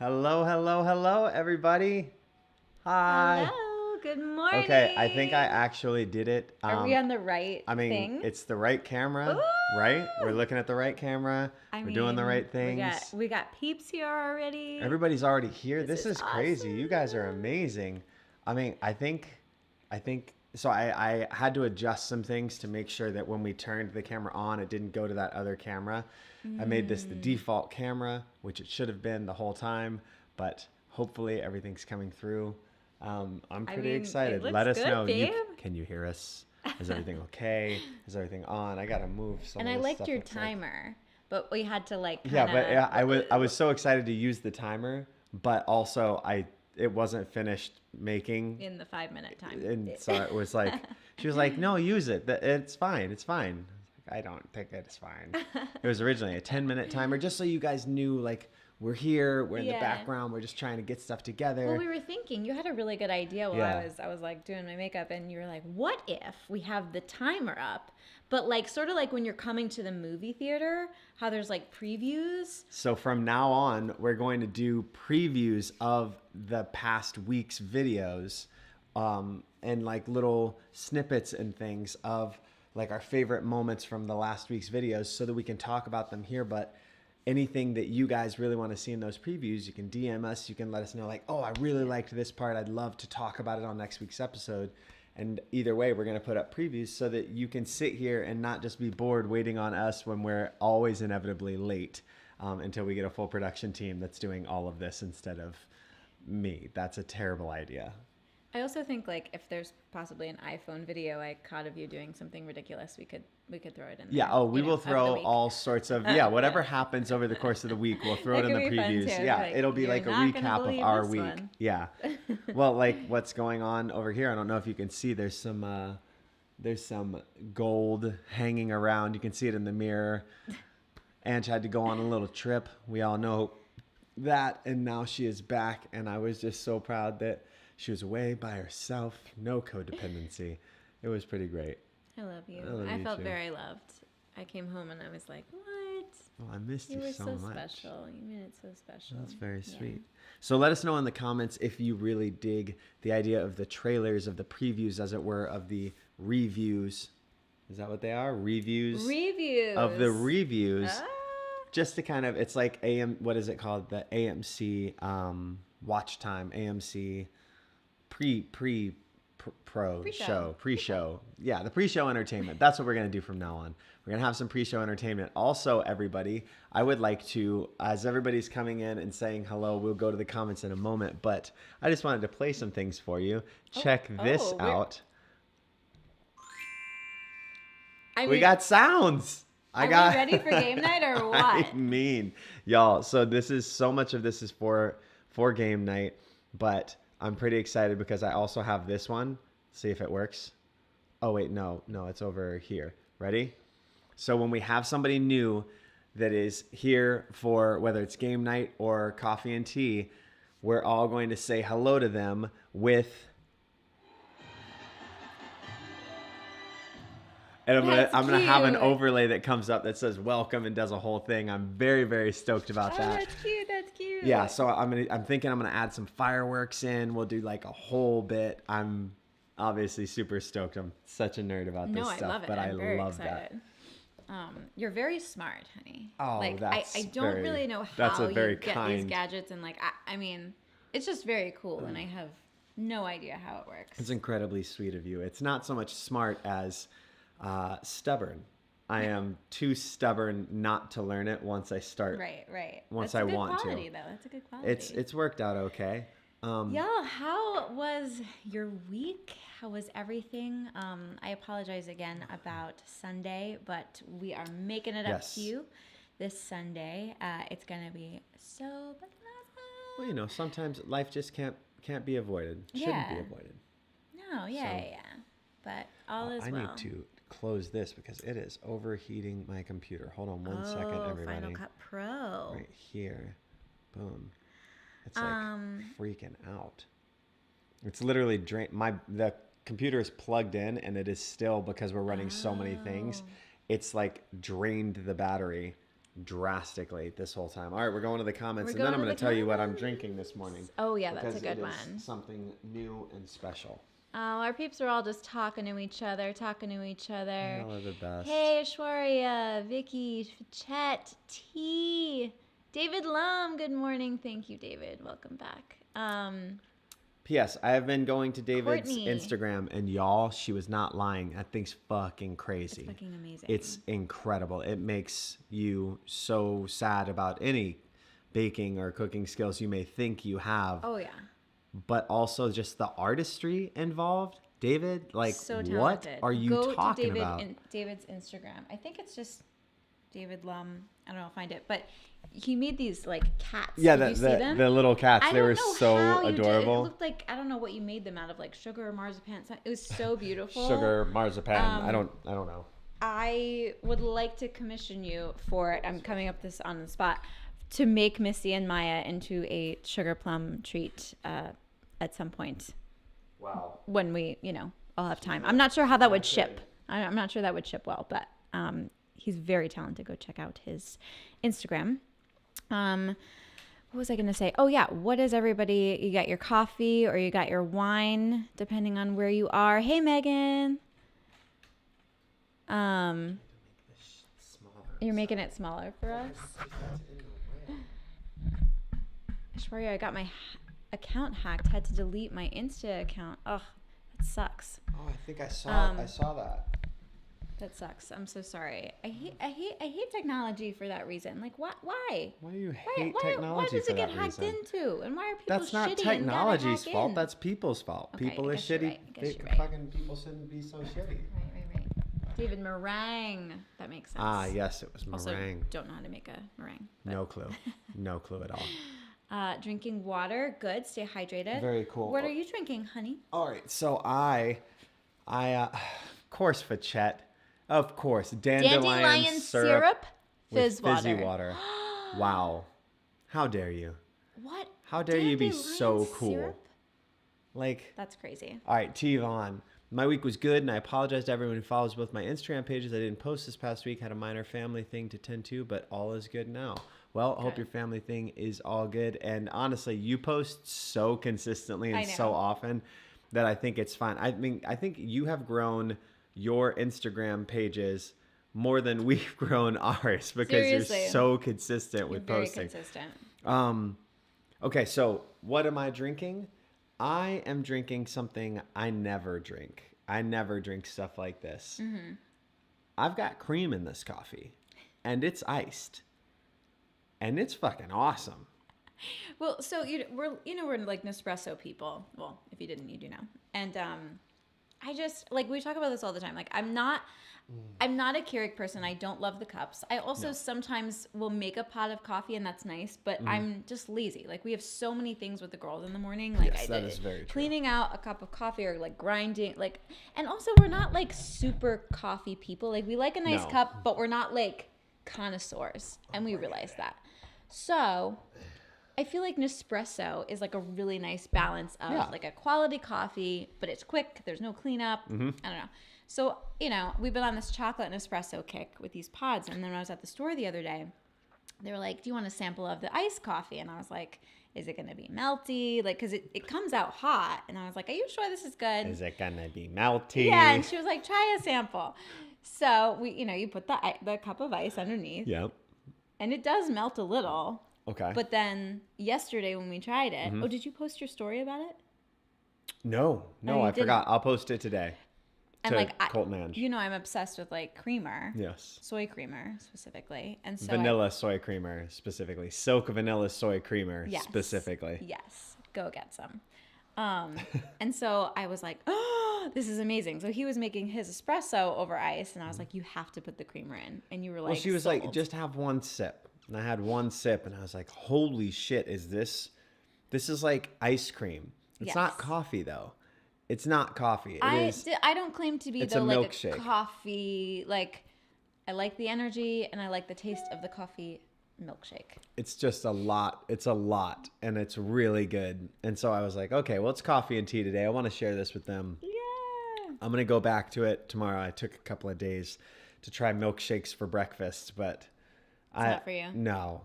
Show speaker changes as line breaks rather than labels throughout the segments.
Hello, hello, hello, everybody. Hi.
Hello, good morning.
Okay, I think I actually did it.
Are we on the right
I mean,
thing?
it's the right camera, right? We're
Ooh!
looking at the right camera.
I
We're doing the right
mean, we got
things.
we got peeps here already.
Everybody's already here.
This
This
is
is crazy. You guys are
awesome.
amazing. I mean, I think so I had to adjust some things to make sure that when we turned the camera on, it didn't go to that other camera. I made this the
Mm.
default camera, which it should have been the whole time, but hopefully everything's coming through. I'm
I
pretty
mean, it
excited.
looks
Let us
good,
know.
babe.
Can you hear us? Is everything okay? Is everything on? I gotta move some
And
of
I
this
liked
stuff.
your
Looks like.
timer, but we had to like
Yeah,
kind
but yeah, I was
of
so excited to use the timer, but also it wasn't finished making,
in the 5 minute time.
and so it was like she was like, "No, use it. It's fine. It's fine." I was like, I don't think it's fine. It was originally a 10-minute timer, just so you guys knew, like, we're here, we're in the
Yeah.
background, we're just trying to get stuff
Well,
together.
we were thinking you had a really good idea while
Yeah.
I was like doing my makeup, and you were like, "What if we have the timer up, but like sort of like when you're coming to the movie theater, how there's like previews."
So from now on, we're going to do previews of the past week's videos, and like little snippets and things of like our favorite moments from the last week's videos, so that we can talk about them here. But anything that you guys really want to see in those previews, you can DM us. You can let us know, like, oh, I really liked this part. I'd love to talk about it on next week's episode. And either way, we're going to put up previews so that you can sit here and not just be bored waiting on us when we're always inevitably late, until we get a full production team that's doing all of this instead of me. That's a terrible idea.
I also think like if there's possibly an iPhone video I caught of you doing something ridiculous, we could throw it in
Yeah.
there.
Oh, we
You know,
will
of the
throw
week.
all sorts of, yeah, whatever happens over the course of the week, we'll throw it
That
in
could
the
be fun
previews.
too.
Yeah,
Like
it'll be
you're
like a
not gonna
recap of
believe
our
this
week.
one.
Yeah. Well, like what's going on over here? I don't know if you can see. There's some gold hanging around. You can see it in the mirror. Ange had to go on a little trip. We all know that, and now she is back, and I was just so proud that she was away by herself. No codependency. It was pretty great.
I love you.
I love
I
you
felt
too.
very loved. I came home and I was like, "What?
Well, I missed
You
you
were
so
so
much.
special. You made it so special."
That's very
Yeah.
sweet. So let us know in the comments if you really dig the idea of the trailers, of the previews, as it were, of the reviews. Is that what they are? Reviews
Reviews.
of the reviews.
Ah.
Just to kind of, it's like what is it called? The AMC watch time, AMC pro
Pre-show.
show, pre-show. Yeah, the pre-show entertainment. That's what we're going to do from now on. We're going to have some pre-show entertainment. Also, everybody, I would like to, as everybody's coming in and saying hello, we'll go to the comments in a moment, but I just wanted to play some things for you. Check this
we're-
out.
I
We
mean,
got sounds. I
are
got
we ready for game night or what?
I mean, y'all, so this is so much of this is for game night, but I'm pretty excited because I also have this one. See if it works. Oh wait, no, it's over here. Ready? So when we have somebody new that is here for whether it's game night or coffee and tea, we're all going to say hello to them with, and
That's
I'm gonna have an
cute.
overlay that comes up that says welcome and does a whole thing. I'm very, very stoked about
Oh,
that.
that's cute. That's cute.
Yeah, so I'm thinking I'm gonna add some fireworks in. We'll do like a whole bit. I'm obviously super stoked. I'm such a nerd about this
No, I
stuff,
love it.
but I
I'm very
love
excited. You're very smart, honey.
Oh,
like
that's
I don't
very-
really know
that's
how
a very
you get these
kind-
gadgets, and like I mean, it's just very cool, and I have no idea how it works.
It's incredibly sweet of you. It's not so much smart as stubborn. I am too stubborn not to learn it once I start.
Right, right.
Once
That's
I
a good
want to.
quality, though. That's a good quality.
It's worked out okay.
Y'all, how was your week? How was everything? I apologize again about Sunday, but we are making it up
Yes.
to you this Sunday. It's gonna be so fucking
Well,
awesome.
you know, sometimes life just can't be avoided. Shouldn't be
Yeah.
avoided.
No, yeah. But all is
I
well.
need to close this because it is overheating my computer. Hold on one second, everybody.
Final Cut Pro.
Right here. Boom. It's like freaking out. It's literally the computer is plugged in and it is still, because we're running so many things,
Oh.
it's like drained the battery drastically this whole time. All right, we're going to the comments,
We're
and then
going
I'm
to
going to
the
tell you what I'm
comments.
drinking this morning.
Oh, yeah, that's a
because
good
it is
one.
something new and special.
Oh, our peeps are all just talking to each other.
Y'all are the best.
Hey, Ashwarya, Vicky, Chet, T, David Lum. Good morning. Thank you, David. Welcome back.
P.S. I have been going to David's
Courtney.
Instagram, and y'all, she was not lying. That thing's fucking crazy.
It's fucking amazing.
It's incredible. It makes you so sad about any baking or cooking skills you may think you have.
Oh, yeah.
But also just the artistry involved. David, like,
So
what
talented.
are you
Go
talking
to David
about?
David's Instagram. I think it's just David Lum. I don't know. I'll find it. But he made these like cats.
Yeah,
Did you see them?
the little cats.
I
They
don't
were
know
so
how you did it. It
adorable.
looked like, I don't know what you made them out of, like sugar or marzipan. It was so beautiful.
Sugar, marzipan. I don't know.
I would like to commission you for it. I'm coming up this on the spot to make Missy and Maya into a sugar plum treat at some point
Wow.
when we, all have time. I'm not sure how that would ship. I'm not sure that would ship well, but he's very talented. Go check out his Instagram. What was I going to say? Oh, yeah. What is everybody? You got your coffee or you got your wine, depending on where you are. Hey, Megan. You're making it smaller for us? Ashwarya, I got my account hacked. Had to delete my Insta account. Ugh, that sucks.
Oh, I think I saw that.
That sucks. I'm so sorry. I hate technology for that reason. Like, why?
Why do you hate technology
Why does
for
it get
that
hacked
reason?
into? And why are people
That's not
shitty and gotta
technology's
hack
fault.
in?
That's people's fault.
Okay,
People
I
are
guess you're
shitty.
right. I guess you're right.
Fucking people shouldn't be so shitty.
Right. David meringue. That makes sense.
Ah, yes, it was
Also,
meringue.
don't know how to make a meringue. But.
No clue. No clue at all.
Drinking water. Good. Stay hydrated.
Very cool.
What are you drinking, honey?
All right, so I, of course, for Chet, of course, dandelion syrup
fizz
with fizzy
water.
water. Wow, how dare you?
What?
How dare you be so
Dandelion
cool?
syrup?
Like,
That's crazy.
all right, T. Yvonne. My week was good, and I apologize to everyone who follows both my Instagram pages. I didn't post this past week, had a minor family thing to tend to, but all is good now. Well, I hope your family thing is all good. And honestly, you post so consistently and so often that I think it's fine. I mean, I think you have grown your Instagram pages more than we've grown ours because
Seriously.
you're so consistent with
Very
posting.
consistent.
Okay, so what am I drinking? I am drinking something I never drink. I never drink stuff like this.
Mm-hmm.
I've got cream in this coffee, and it's iced, and it's fucking awesome.
Well, so we're like Nespresso people. Well, if you didn't, you do now. And I just like we talk about this all the time. Like I'm not a Keurig person. I don't love the cups. I also sometimes will make a pot of coffee, and that's nice. But I'm just lazy. Like we have so many things with the girls in the morning. Like
Yes, that is very true.
Cleaning out a cup of coffee or like grinding. Like, and also we're not like super coffee people. Like we like a nice
No.
cup, but we're not like connoisseurs, and we realize that. So I feel like Nespresso is like a really nice balance of like a quality coffee, but it's quick. There's no cleanup. I don't know. So, we've been on this chocolate Nespresso kick with these pods. And then when I was at the store the other day, they were like, do you want a sample of the iced coffee? And I was like, is it going to be melty? Like, because it comes out hot. And I was like, are you sure this is good?
Is it gonna be melty?
Yeah. And she was like, try a sample. So we, you put the cup of ice underneath.
Yep.
And it does melt a little.
Okay.
But then yesterday when we tried it, oh, did you post your story about it?
No,
you
I
didn't.
forgot. I'll post it today.
And
to
like,
Colton Ange.
I'm obsessed with like creamer,
Yes.
soy creamer specifically, and so
Vanilla soy creamer specifically. Silk vanilla soy creamer
Yes.
specifically.
Yes, go get some. And so I was like, oh, this is amazing. So he was making his espresso over ice, and I was like, you have to put the creamer in, and you were like,
Well, she was like,
sold.
just have one sip. And I had one sip, and I was like, holy shit, is this is like ice cream. It's not
Yes.
coffee, though. It's not coffee.
I don't claim to be
it's
though
a
like
milkshake.
a coffee. Like I like the energy and I like the taste of the coffee milkshake.
It's just a lot. It's a lot, and it's really good. And so I was like, okay, well, it's coffee and tea today. I want to share this with them.
Yeah.
I'm going to go back to it tomorrow. I took a couple of days to try milkshakes for breakfast, but
not for you.
No,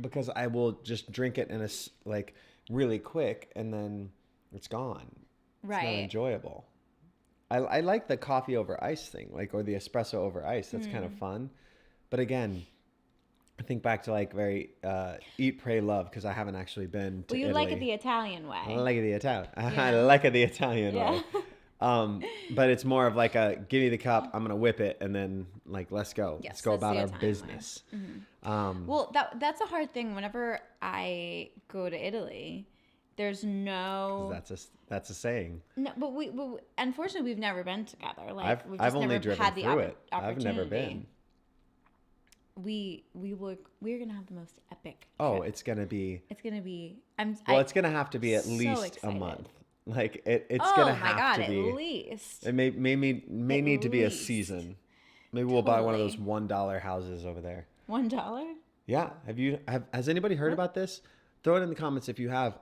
because I will just drink it in like really quick and then it's gone. It's not enjoyable. I like the coffee over ice thing, like, or the espresso over ice. That's kind of fun. But again, I think back to like very eat, pray, love, because I haven't actually been to Italy.
Like it the Italian way.
I like it the Italian.
Yeah.
I like it the Italian way. But it's more of like a give me the cup, I'm gonna whip it, and then like let's go.
Yes,
let's go about our
Italian
business.
Well, that's a hard thing. Whenever I go to Italy, there's no.
That's a saying.
No, but we unfortunately we've never been together. Like we've just
I've only
never
driven
had the
through it.
opportunity.
I've never been.
We're gonna have the most epic.
Oh,
trip.
it's gonna be.
It's gonna be.
It's gonna have to be at
so
least
excited.
a month. Like it's
oh
gonna
my
have
God,
to be.
At least.
It may need to be a
least.
season. Maybe we'll buy one of those
Totally.
$1 houses over there.
$1?
Yeah. Has anybody heard about this? Throw it in the comments if you have.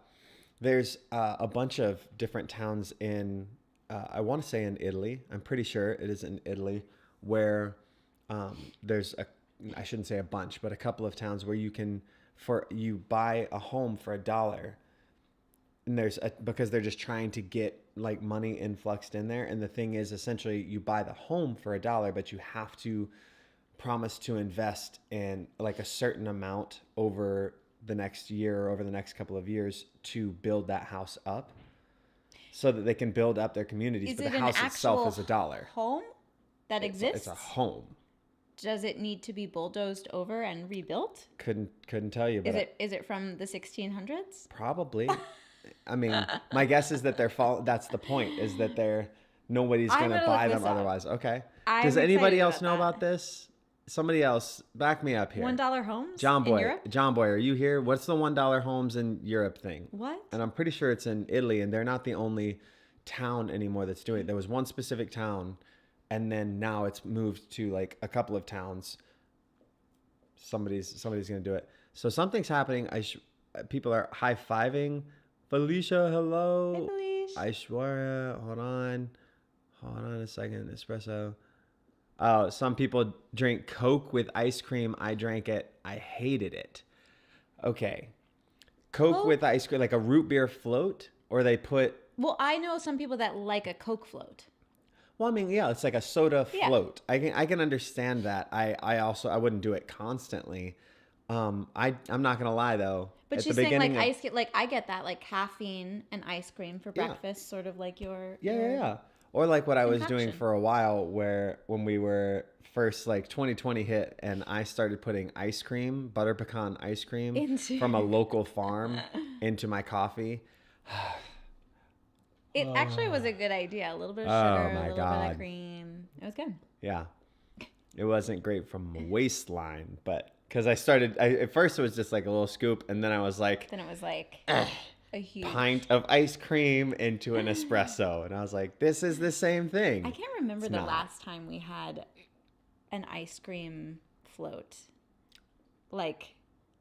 There's a bunch of different towns in, I want to say in Italy. I'm pretty sure it is in Italy, where there's I shouldn't say a bunch, but a couple of towns where you buy a home for $1. And because they're just trying to get like money influxed in there. And the thing is, essentially, you buy the home for $1, but you have to promise to invest in like a certain amount over the next year or over the next couple of years to build that house up, so that they can build up their communities. But the house itself is $1.
Home that exists.
It's a home.
Does it need to be bulldozed over and rebuilt?
Couldn't tell you. But
is it from the 1600s?
Probably. I mean, my guess is that that's the point, is that nobody's going to buy them otherwise. Okay. Does anybody else know about this? Somebody else, back me up here.
$1 homes
John Boy.
in Europe?
John Boy, are you here? What's the $1 homes in Europe thing?
What?
And I'm pretty sure it's in Italy, and they're not the only town anymore that's doing it. There was one specific town, and then now it's moved to like a couple of towns. Somebody's going to do it. So something's happening. People are high-fiving. Felicia, hello.
Hey, Felicia.
Aishwarya, hold on a second. Espresso. Oh, some people drink Coke with ice cream. I drank it. I hated it. Okay. Coke with ice cream, like a root beer float, or they put...
Well, I know some people that like a Coke float.
Well, I mean, yeah, it's like a soda float. I can understand that. I wouldn't do it constantly. I'm not gonna lie though.
But she's saying like ice cream, like I get that, like caffeine and ice cream for breakfast, sort of like your
yeah. Or like what I was doing for a while, when we were first, like 2020 hit, and I started putting ice cream, butter pecan ice cream from a local farm into my coffee.
It actually was a good idea. A little bit of sugar, a little bit of cream. It was good.
Yeah. It wasn't great from waistline, but because at first it was just like a little scoop, and then I was like...
Then it was like a huge...
pint of ice cream into an espresso. And I was like, this is the same thing.
I can't remember last time we had an ice cream float. Like,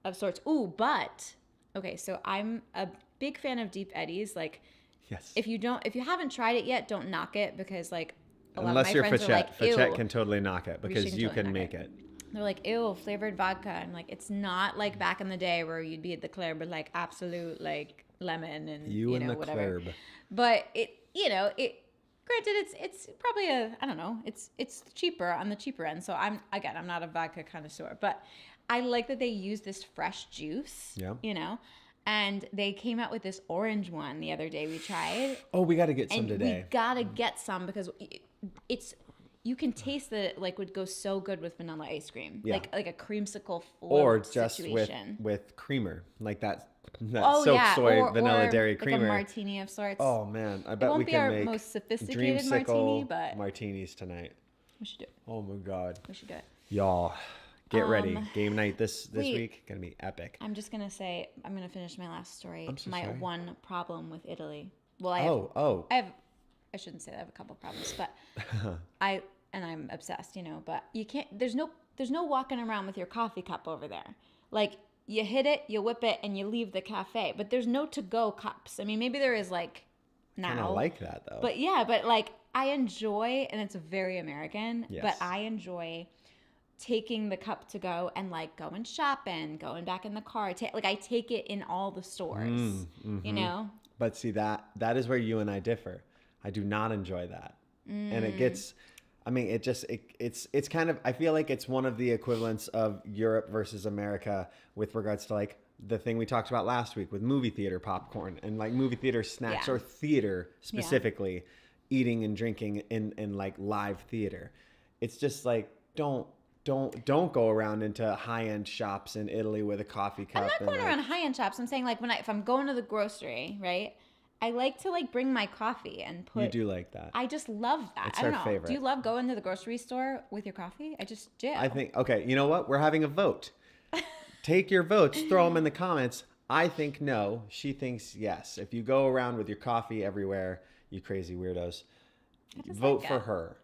of sorts. Ooh, but... Okay, so I'm a big fan of Deep Eddies. Like...
Yes.
If you haven't tried it yet, don't knock it, because like
unless you're
friends are like,
Fachet can totally knock it because you can make it.
They're like, ew, flavored vodka. I'm like, it's not like back in the day where you'd be at the club with like absolute like lemon and you know whatever. Club. But granted, it's probably it's cheaper on the cheaper end. So I'm not a vodka connoisseur, but I like that they use this fresh juice. Yeah. And they came out with this orange one the other day we tried.
Oh, we got to get some today.
We got to get some because you can taste that it like would go so good with vanilla ice cream. Yeah. Like a creamsicle float
or just
situation.
with creamer, like that silk soy vanilla dairy creamer.
Like a martini of sorts.
Oh man, I bet we can make
most sophisticated martini, but
martinis tonight.
We should do it.
Oh my god.
We should do it.
Y'all. Get ready. Game night this week. Gonna be epic.
I'm just gonna say, I'm gonna finish my last story.
I'm so
sorry.
One
problem with Italy. Well, I shouldn't say that I have a couple problems, but I'm obsessed, but you can't, there's no walking around with your coffee cup over there. Like you hit it, you whip it, and you leave the cafe, but there's no to-go cups. I mean, maybe there is like now.
Kind of like that though.
But yeah, but like I enjoy, and it's very American,
yes.
but I enjoy taking the cup to go and like going shopping, going back in the car. Like I take it in all the stores, you know?
But see, that is where you and I differ. I do not enjoy that. And it gets, I mean, it's kind of, I feel like it's one of the equivalents of Europe versus America with regards to like the thing we talked about last week with movie theater popcorn and like movie theater snacks or theater specifically, eating and drinking in like live theater. It's just like, don't go around into high-end shops in Italy with a coffee cup.
I'm not going around high-end shops. I'm saying like if I'm going to the grocery, right? I like to like bring my coffee and put.
You do like that.
I just love that.
It's
I don't
our
know.
favorite.
Do you love going to the grocery store with your coffee? I just do.
I think, okay, you know what? We're having a vote. Take your votes, throw them in the comments. I think no. She thinks yes. If you go around with your coffee everywhere, you crazy weirdos, vote for her.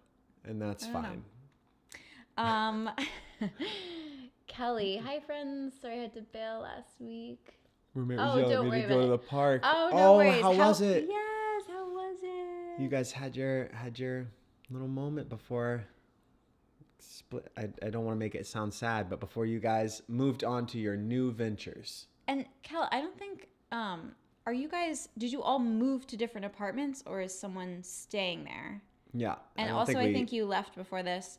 And that's fine.
Kelly, hi friends. Sorry I had to bail last week.
Roommate
Oh,
was yelling
don't
at me
worry
to go
about
to
it.
the park.
Oh, no worries.
How was it?
Yes, how was it?
You guys had your little moment before split. I don't want to make it sound sad, but before you guys moved on to your new ventures.
And Kel, I don't think are you guys, did you all move to different apartments or is someone staying there?
Yeah.
And also I think you left before this,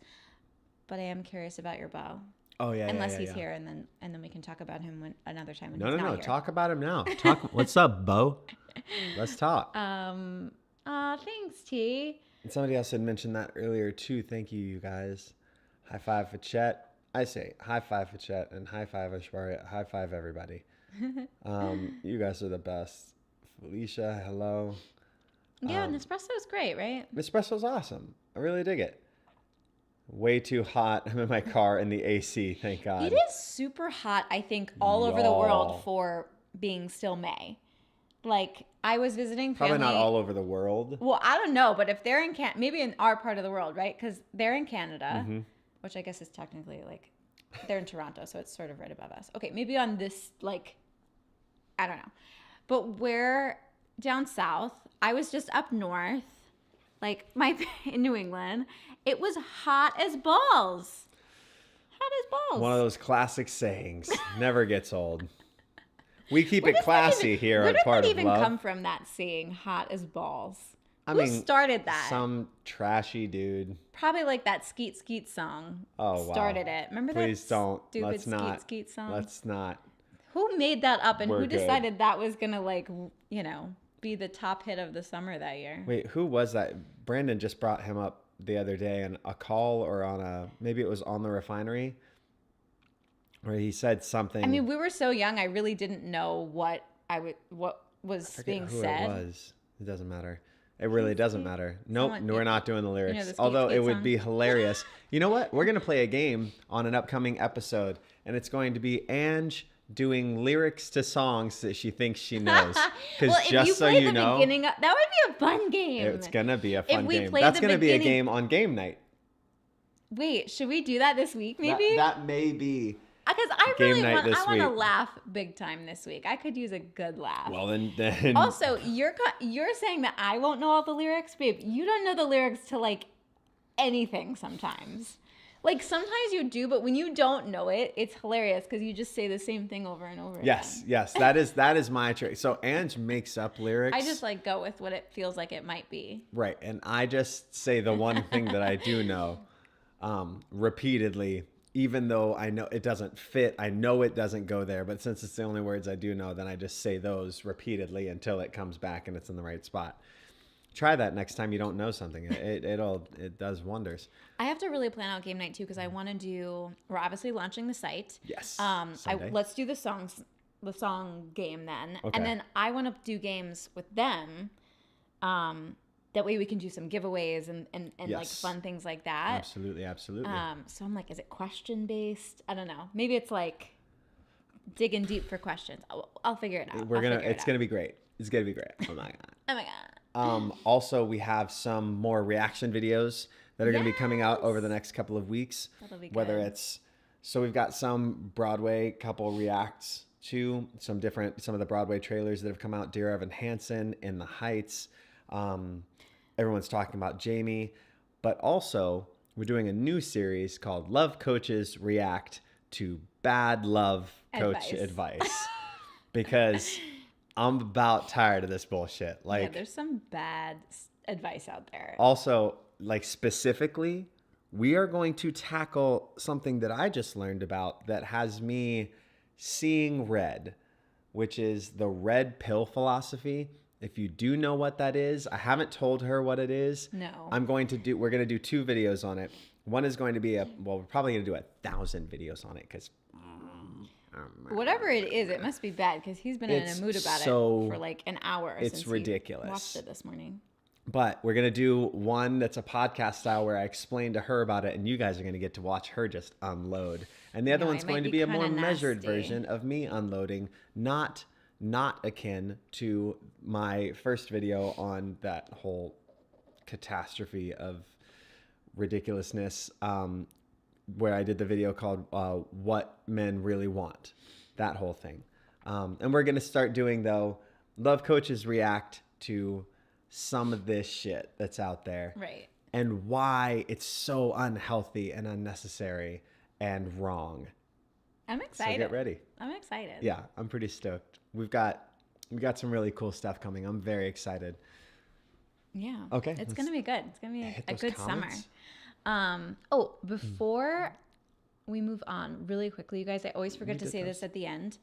but I am curious about your beau.
Oh yeah.
Unless he's here, and then we can talk about him another time when
No,
he's
no,
not
no.
here.
Talk about him now. What's up, Bo? Let's talk.
Thanks, T.
And somebody else had mentioned that earlier too. Thank you, you guys. High five for Chet. I say high five for Chet and high five Ashwarya. High five everybody. You guys are the best. Felicia, hello.
Yeah, Nespresso is great, right?
Nespresso's awesome. I really dig it. Way too hot. I'm in my car in the AC, thank God.
It is super hot, I think, all over the world for being still May. Like, I was visiting family.
Probably not all over the world.
Well, I don't know, but if they're in maybe in our part of the world, right? Because they're in Canada, which I guess is technically like, they're in Toronto, so it's sort of right above us. Okay, maybe on this, like, I don't know. But we're down south. I was just up north, like in New England. It was hot as balls. Hot as balls.
One of those classic sayings. Never gets old. We keep it classy here at Part of Love. Where did that even
come from, that saying, hot as balls?
I
Who
mean,
started that?
Some trashy dude.
Probably like that Skeet Skeet song.
Oh, wow.
Started it. Remember
Please
that
don't.
stupid
Let's not.
Skeet Skeet song?
Let's not.
Who made that up and who decided
good.
that was going to, like, you know, be the top hit of the summer that year?
Wait, who was that? Brandon just brought him up the other day on a call or on maybe it was on The Refinery, where he said something.
I mean, we were so young, I really didn't know what was being said.
It was. It doesn't matter. It really doesn't matter. Nope, we're not doing the lyrics.
You know, the
Although
Skeet
it would
song?
be hilarious. You know what? We're going to play a game on an upcoming episode, and it's going to be Ange doing lyrics to songs that she thinks she knows. Because
well,
just so you know,
that would be a fun game.
it's going to be a fun game.
play
That's
the
going to be a
beginning-
game on game night.
Wait, should we do that this week, maybe?
That may be.
Because I
Game
really
night
want
this
to
week.
laugh big time this week. I could use a good laugh.
Well, then.
Also, you're saying that I won't know all the lyrics, babe. You don't know the lyrics to like anything sometimes. Like sometimes you do, but when you don't know it, it's hilarious because you just say the same thing over and over
Yes,
again.
yes, that is my trick. So Ange makes up lyrics.
I just like go with what it feels like it might be.
Right, and I just say the one thing that I do know repeatedly, even though I know it doesn't fit. I know it doesn't go there, but since it's the only words I do know, then I just say those repeatedly until it comes back and it's in the right spot. Try that next time you don't know something. It does wonders.
I have to really plan out game night too because I want to do. We're obviously launching the site.
Yes. Sunday.
Let's do the song game then,
Okay.
and then I want to do games with them. That way we can do some giveaways and like
Yes.
fun things like that.
Absolutely.
So I'm like, is it question based? I don't know. Maybe it's like digging deep for questions. I'll figure it out.
It's gonna be great. It's gonna be great. Oh my god.
Oh my god.
Also, we have some more reaction videos that are going to be coming out
Yes.
over the next couple of weeks.
That'll be
Whether
good.
it's, so we've got some Broadway couple reacts to some of the Broadway trailers that have come out. Dear Evan Hansen, In the Heights. Everyone's talking about Jamie, but also we're doing a new series called Love Coaches React to Bad Love Coach Advice. Because I'm about tired of this bullshit. Like,
yeah, there's some bad advice out there.
Also, like specifically, we are going to tackle something that I just learned about that has me seeing red, which is the red pill philosophy. If you do know what that is, I haven't told her what it is.
No.
We're going to do 2 videos on it. One is going to be we're probably going to do 1,000 videos on it because
whatever it is, it must be bad because he's been in a mood about it for like an hour.
It's
since
ridiculous.
He watched it this morning.
But we're going to do one that's a podcast style where I explain to her about it, and you guys are going to get to watch her just unload. And the other one's going to be a more measured version of me unloading, not akin to my first video on that whole catastrophe of ridiculousness, where I did the video called What Men Really Want, that whole thing. And we're going to start doing, though, Love Coaches React to some of this shit that's out there.
Right.
And why it's so unhealthy and unnecessary and wrong.
I'm excited.
So get ready.
I'm excited.
Yeah, I'm pretty stoked. We got some really cool stuff coming. I'm very excited.
Yeah.
Okay.
It's going to be good. It's going to be a good
comments.
summer. Before we move on really quickly, you guys, I always forget to say this at the end.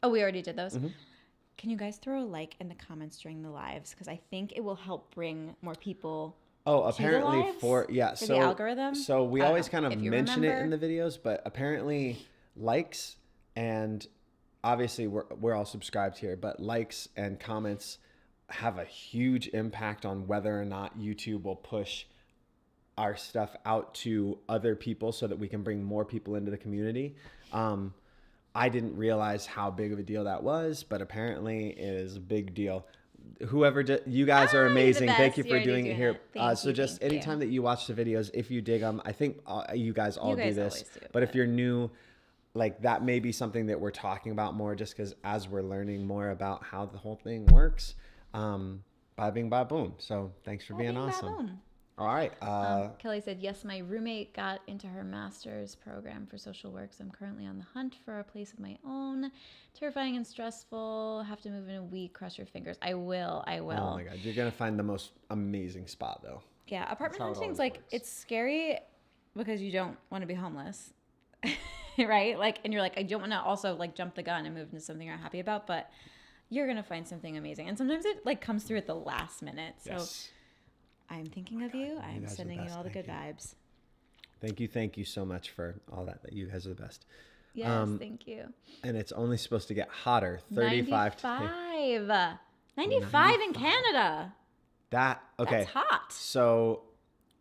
Oh, we already did those. Mm-hmm. Can you guys throw a like in the comments during the lives? Because I think it will help bring more people.
Oh, apparently
for
the
algorithm.
So we always kind of mention it in the videos, but apparently likes and obviously we're all subscribed here, but likes and comments have a huge impact on whether or not YouTube will push our stuff out to other people so that we can bring more people into the community. I didn't realize how big of a deal that was, but apparently it is a big deal. You guys are amazing. Thank you for doing it here. So just anytime that you watch the videos, if you dig them, I think you guys all do this. But if you're new, like that may be something that we're talking about more just because as we're learning more about how the whole thing works, bye bing, bye boom. So thanks for being awesome. All right.
Kelly said, yes, my roommate got into her master's program for social work. So I'm currently on the hunt for a place of my own. Terrifying and stressful. Have to move in a week. Cross your fingers. I will.
Oh my God. You're going to find the most amazing spot though.
Yeah. Apartment hunting's like, it's scary because you don't want to be homeless. Right? Like, and you're like, I don't want to also like jump the gun and move into something you're not happy about, but you're going to find something amazing. And sometimes it like comes through at the last minute. So
yes.
I'm thinking of you. I'm sending you all the good vibes.
Thank you so much for all that. That you guys are the best.
Yes, thank you.
And it's only supposed to get hotter. 35.
95 in Canada.
Okay.
That's hot.
So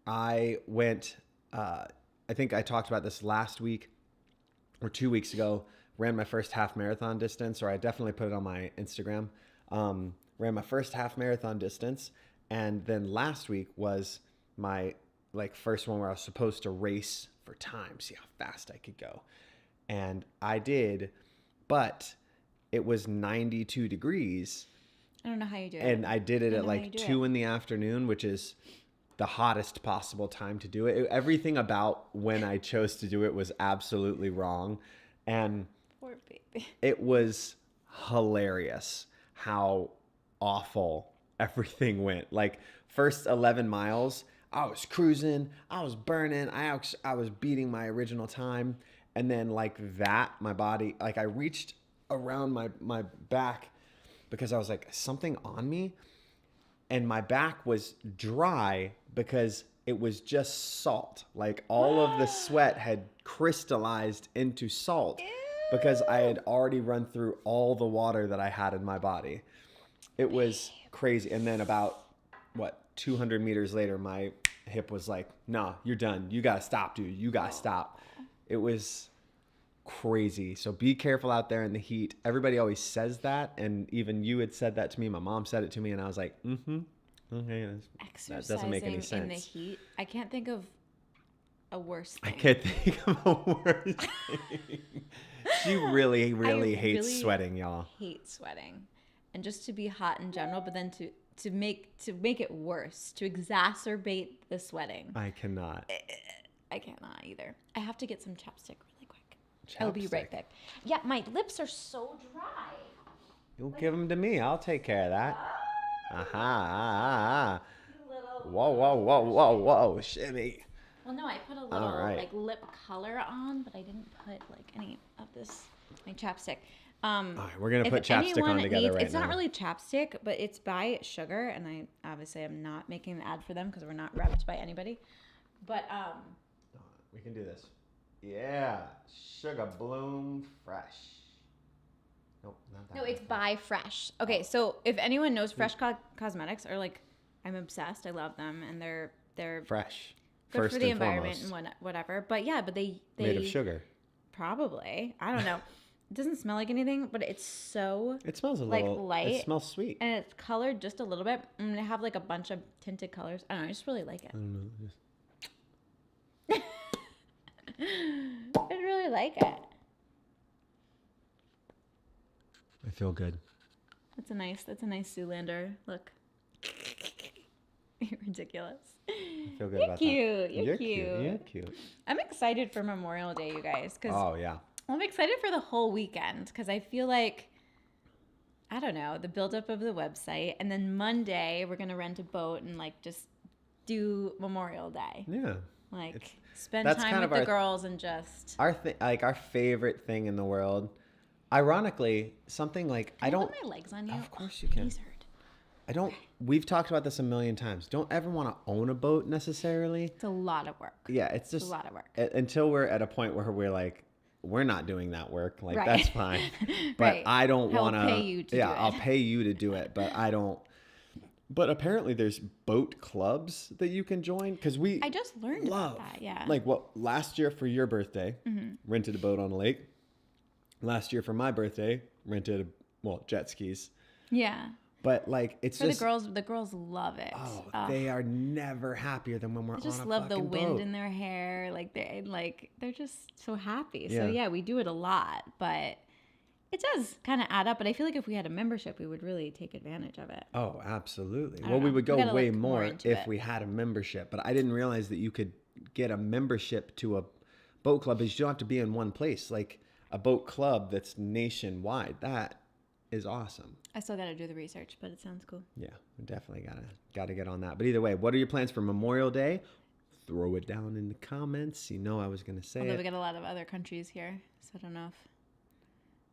I went, I think I talked about this last week or 2 weeks ago, ran my first half marathon distance, or I definitely put it on my Instagram. Ran my first half marathon distance. And then last week was my first one where I was supposed to race for time, see how fast I could go. And I did, but it was 92 degrees.
I don't know how you do it.
And I did it at like 2 in the afternoon, which is the hottest possible time to do it. Everything about when I chose to do it was absolutely wrong. And
poor baby.
It was hilarious how awful everything went. Like first 11 miles, I was cruising, I was burning, I was beating my original time. And then like that, my body, like I reached around my back because I was like, something on me. And my back was dry because it was just salt. Like all of the sweat had crystallized into salt because I had already run through all the water that I had in my body. It was crazy. And then about 200 meters later, my hip was like, nah, you're done. You got to stop, dude. You got to stop. It was crazy. So be careful out there in the heat. Everybody always says that. And even you had said that to me. My mom said it to me. And I was like, okay. That doesn't make any sense.
In the heat. I can't think of a worse thing.
I can't think of a worse thing. She really, really hates sweating, y'all.
Hate sweating. And just to be hot in general, but then to make it worse, to exacerbate the sweating.
I cannot.
I cannot either. I have to get some chapstick really quick. I'll be right back. Yeah, my lips are so dry.
You'll give them to me. I'll take care of that. Aha. Whoa, whoa, whoa, whoa, whoa. Shimmy.
Well, no, I put a little like lip color on, but I didn't put like any of this, my chapstick.
All right, we're going to put chapstick on together right now.
It's not really chapstick, but it's by Sugar, and I obviously am not making an ad for them because we're not repped by anybody. But
we can do this. Yeah, Sugar Bloom Fresh. Nope, not that.
No, it's by Fresh. Okay, so if anyone knows Fresh Cosmetics, or like, I'm obsessed. I love them, and they're
fresh.
Good
First
for the
and
environment
foremost.
and whatever. But yeah, but they
Made of sugar.
Probably. I don't know. It doesn't smell like anything, but it's so
It smells a
like
little
light.
It smells sweet.
And it's colored just a little bit. I'm gonna have like a bunch of tinted colors. I don't know. I just really like it.
I don't know.
I really like it.
I feel good.
That's a nice Zoolander look. You're ridiculous.
I feel good
You're
about
cute.
that.
You're cute.
You're cute.
I'm excited for Memorial Day, you guys, because
Oh yeah.
I'm excited for the whole weekend because I feel like, I don't know, the buildup of the website, and then Monday we're gonna rent a boat and like just do Memorial Day,
Yeah.
like spend
that's
time
kind
with
of
the girls and just.
Our our favorite thing in the world. Ironically, something like
Can I put my legs on you?
Of course you can.
These hurt.
I don't. We've talked about this a million times. Don't ever want to own a boat necessarily.
It's a lot of work.
Yeah, it's just
a lot of work.
Until we're at a point where we're like, we're not doing that work. Like
Right.
that's fine. But
Right.
I don't want to.
I'll pay you to do it.
I'll pay you to do it. But I don't. But apparently, there's boat clubs that you can join because we.
I just learned about that. Yeah.
Like last year for your birthday, rented a boat on a lake. Last year for my birthday, rented jet skis.
Yeah.
But like it's
For
just
the girls love it.
oh, they are never happier than when we're
I just
on a
love the
fucking
wind
boat.
in their hair. They're just so happy.
Yeah.
So yeah, we do it a lot, but it does kind of add up. But I feel like if we had a membership, we would really take advantage of it.
Oh, absolutely.
don't
Well, we
know.
would
We
go
gotta
way
look more
more
into
if
it.
we had a membership, but I didn't realize that you could get a membership to a boat club. Is you don't have to be in one place. Like a boat club that's nationwide. That is awesome.
I still got to do the research, but it sounds cool.
Yeah, we definitely gotta get on that. But either way, what are your plans for Memorial Day? Throw it down in the comments. You know I was gonna say
Although
it.
we got a lot of other countries here, so I don't know if.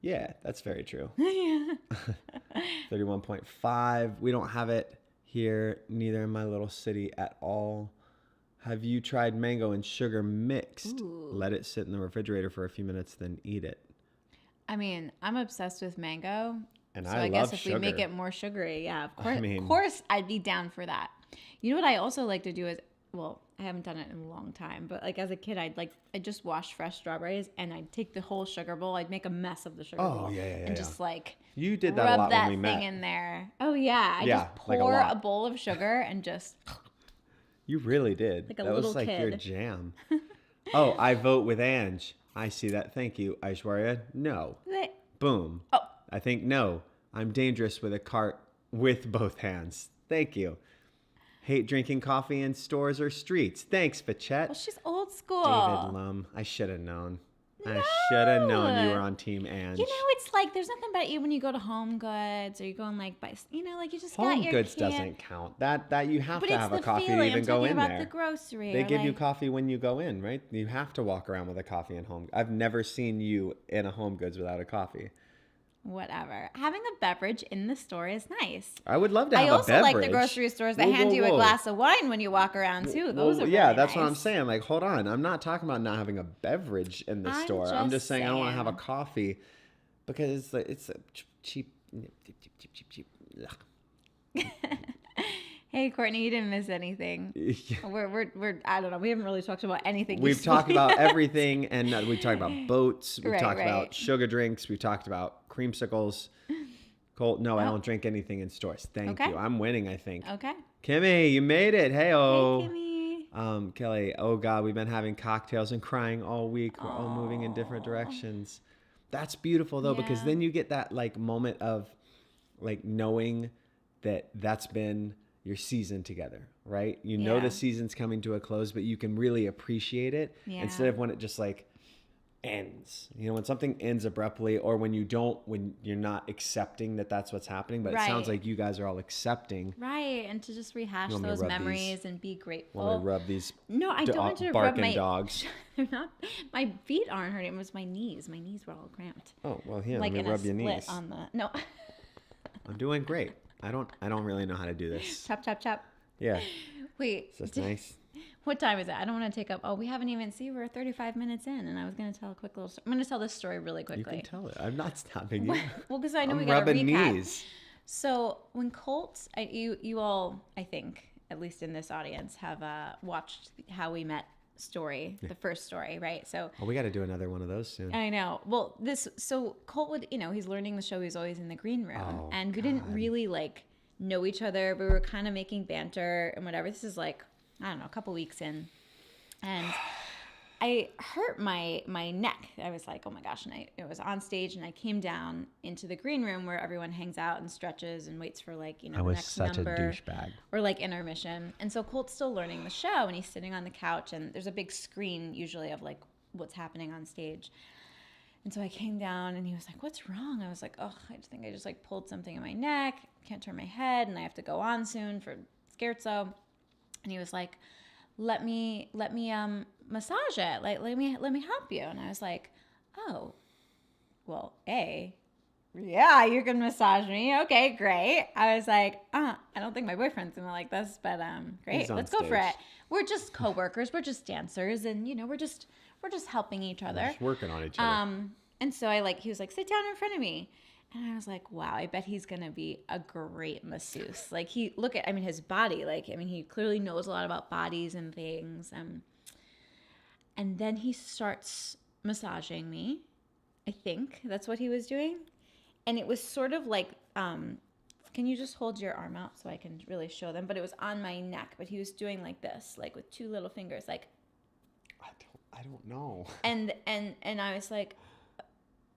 Yeah, that's very true.
Yeah.
31.5. We don't have it here, neither in my little city at all. Have you tried mango and sugar mixed?
Ooh.
Let it sit in the refrigerator for a few minutes, then eat it.
I mean, I'm obsessed with mango.
And
So
I
guess
love
if
sugar.
we make it more sugary, yeah, of course.
mean-
Of course, I'd be down for that. You know what I also like to do is, well, I haven't done it in a long time, but like as a kid, I'd just wash fresh strawberries and I'd take the whole sugar bowl. I'd make a mess of the sugar bowl.
yeah,
and just like
You did that a
rub
lot
that
when we
thing
met.
in there. Oh yeah, I
Yeah,
just
like a
pour
lot.
a bowl of sugar and just.
You really did.
Like a
that was
little
like your
kid.
jam. Oh, I vote with Ange. I see that. Thank you, Aishwarya. No. Boom.
Oh.
I think no. I'm dangerous with a cart with both hands. Thank you. Hate drinking coffee in stores or streets. Thanks, Fachette.
Well, she's old school.
David Lum. I should have known. I should have known you were on Team Ange.
You know, it's like there's nothing about you when you go to Home Goods or you go and like buy, like you just got
Home
your
Goods
can.
doesn't count. That you have
But
to
it's
have
the
a coffee
feeling.
to even
I'm
go
talking
in
about
there.
the grocery.
They
or
give you
like-
coffee when you go in, right? You have to walk around with a coffee in Home. I've never seen you in a Home Goods without a coffee.
Whatever. Having a beverage in the store is nice.
I would love to have
I
a
also
beverage.
like the grocery stores that
Whoa,
hand
whoa,
you a
whoa.
glass of wine when you walk around too. Those are
yeah,
really
that's what I'm
nice.
saying. Like, hold on. I'm not talking about not having a beverage in the
I'm
store. I'm
just
just saying I don't want to have a
saying.
coffee because it's a cheap. Ugh.
Hey, Courtney, you didn't miss anything. We're I don't know. We haven't really talked about anything.
We've
useful
talked about
yet.
everything, and we've talked about boats. We've
Right,
talked
right.
about sugar drinks. We've talked about creamsicles. Colt, no, I
Oh.
don't drink anything in stores. Thank
Okay.
you. I'm winning, I think.
Okay.
Kimmy, you made it. Hey-oh.
Hey, Kimmy.
Kelly, oh God, we've been having cocktails and crying all week. We're all moving in different directions. That's beautiful though, because
Yeah.
then you get that like moment of like knowing that that's been your season together, right? You know
Yeah.
the season's coming to a close, but you can really appreciate it instead
Yeah.
of when it just like ends. You know, when something ends abruptly, or when you're not accepting that that's what's happening. But it sounds
Right.
like you guys are all accepting.
Right, and to just rehash
You want me to
those
rub
memories
these?
and be
Want me
grateful.
to rub these
No, I don't want you to rub
barking
my
dogs?
They're not. My feet aren't hurting. It was my knees. My knees were all cramped.
Oh, well, here,
Like
let
in
me
a
rub your
split
knees.
on the no.
I'm doing great. I don't really know how to do this.
Chop chop chop.
Yeah.
Wait,
Is this nice?
what time is it? I don't want to take up. Oh, we haven't even. See, we're 35 minutes in, and I was going to tell a quick little. I'm going to tell this story really
You
quickly.
can tell it. I'm not stopping you.
Well, because I know
I'm
we got to
rubbing
recap.
knees.
So when Colt, you all, I think, at least in this audience, have watched How We Met story, the first story, right? So
Oh, we got to do another one of those soon.
I know. Well, so Colt would, he's learning the show. He's always in the green room,
Oh,
and we didn't really like know each other. But we were kind of making banter and whatever. This is like, I don't know, a couple weeks in, and I hurt my neck. I was like, oh my gosh, and it was on stage, and I came down into the green room where everyone hangs out and stretches and waits for like,
I
the
was
next
such
number
a douchebag.
or like intermission. And so Colt's still learning the show, and he's sitting on the couch, and there's a big screen usually of like what's happening on stage. And so I came down, and he was like, "What's wrong?" I was like, "Oh, I just think I just like pulled something in my neck. Can't turn my head, and I have to go on soon for scherzo." And he was like, "Let me massage it. Like let me help you." And I was like, "Oh, well, yeah, you can massage me. Okay, great." I was like, I don't think my boyfriend's gonna like this, but great,
He's on
let's go for
stage.
it. We're just coworkers, we're just dancers, and we're just helping each other.
Just working on each other.
And so he was like, "Sit down in front of me." And I was like, wow, I bet he's gonna be a great masseuse. Like his body, he clearly knows a lot about bodies and things. And then he starts massaging me. I think that's what he was doing. And it was sort of like, can you just hold your arm out so I can really show them? But it was on my neck, but he was doing like this, like with two little fingers, like.
I don't know.
And I was like,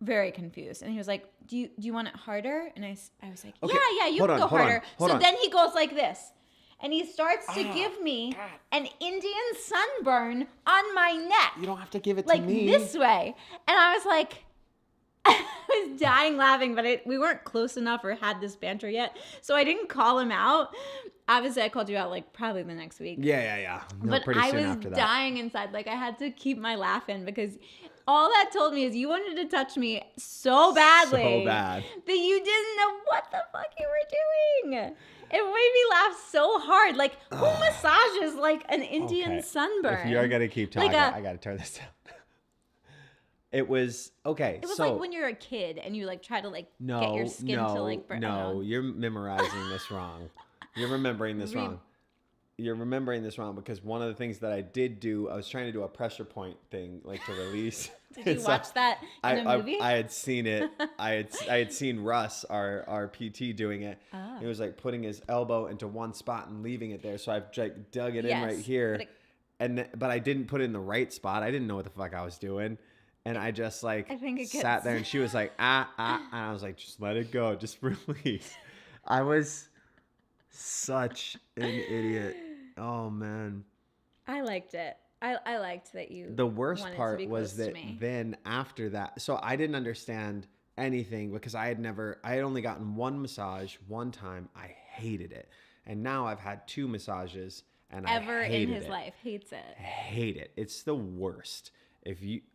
very confused. And he was like, do you want it harder? And I was like,
Okay,
yeah, you
hold
can
on,
go
hold on,
harder.
hold
So
on.
then he goes like this. And he starts to give me an Indian sunburn on my neck.
You don't have to give it
Like
to me.
this way. And I was like, I was dying laughing, but we weren't close enough or had this banter yet. So I didn't call him out. Obviously, I called you out like probably the next week.
Yeah. No,
But
pretty
I
soon
was
after that.
dying inside. Like I had to keep my laugh in because all that told me is you wanted to touch me so badly.
So bad.
That you didn't know what the fuck you were doing. It made me laugh so hard. Like, who massages like an Indian
Okay.
sunburn?
If you're gonna keep talking,
Like
I gotta turn this down. It was okay.
It was
so
like when you're a kid and you like try to like
no,
get your skin
no,
to like burn.
no, you're memorizing this wrong. You're remembering this
Re-
wrong. You're remembering this wrong because one of the things that I did do, I was trying to do a pressure point thing, like to release.
Did you
It's
watch that in a movie?
I had seen it. I had seen Russ, our PT, doing it.
Ah.
He was like putting his elbow into one spot and leaving it there. So I've like dug it in right
Yes,
here,
but
but I didn't put it in the right spot. I didn't know what the fuck I was doing, and I just like
I think it
sat
gets-
there, and she was like and I was like, just let it go, just release. I was such an idiot. Oh man.
I liked it. I liked that you.
The worst
wanted to
part
be
was
close to
that
me.
then after that, so I didn't understand anything because I had only gotten one massage one time. I hated it. And now I've had 2 massages and
Ever
I
in
hated
his
it.
life hates it.
Hate it. It's the worst.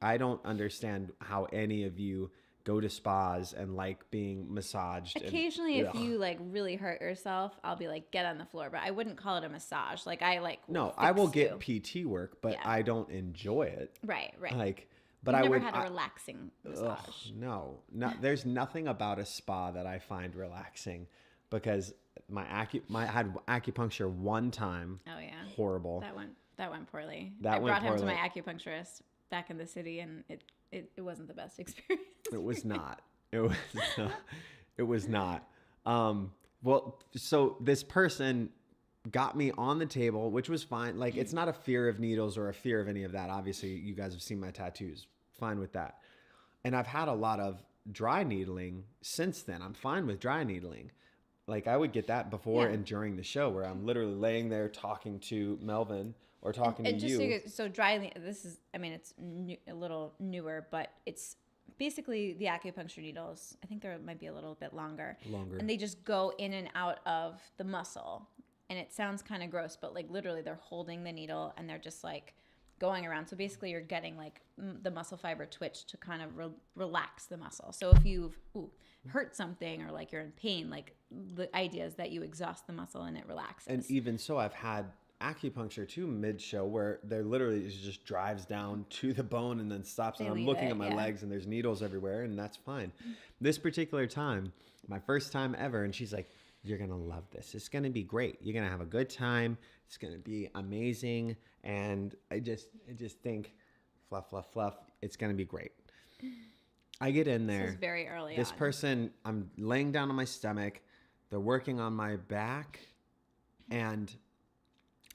I don't understand how any of you go to spas and like being massaged.
Occasionally, if
Ugh.
you like really hurt yourself, I'll be like, get on the floor. But I wouldn't call it a massage. Like I like.
No, I will
fix
get
you.
PT work, but
Yeah.
I don't enjoy it.
Right.
Like, but
You've
I
never
would.
had a
I-
relaxing massage.
Ugh, no, there's nothing about a spa that I find relaxing because I had acupuncture one time.
Oh yeah.
Horrible.
That went poorly.
That
I
went
brought him to my
poorly.
acupuncturist back in the city, and it wasn't the best experience.
It was not. It was. It was not. Well, so this person got me on the table, which was fine. Like, it's not a fear of needles or a fear of any of that. Obviously, you guys have seen my tattoos. Fine with that. And I've had a lot of dry needling since then. I'm fine with dry needling. Like I would get that before
Yeah.
and during the show where I'm literally laying there talking to Melvin or talking
And
to
just
you.
so dry, this is, I mean, it's a little newer, but it's basically the acupuncture needles. I think there might be a little bit longer. And they just go in and out of the muscle. And it sounds kind of gross, but like literally they're holding the needle and they're just like going around. So basically you're getting like the muscle fiber twitch to kind of relax the muscle. So if you've hurt something or like you're in pain, like the idea is that you exhaust the muscle and it relaxes.
And even so, I've had acupuncture too mid-show where there literally is just drives down to the bone and then stops, and I'm looking at my legs and there's needles everywhere, and that's fine. This particular time, my first time ever, and she's like, you're gonna love this, it's gonna be great, you're gonna have a good time, it's gonna be amazing. And I just think fluff, it's gonna be great. I get in there,
This was very early
this
on.
person, I'm laying down on my stomach, they're working on my back, and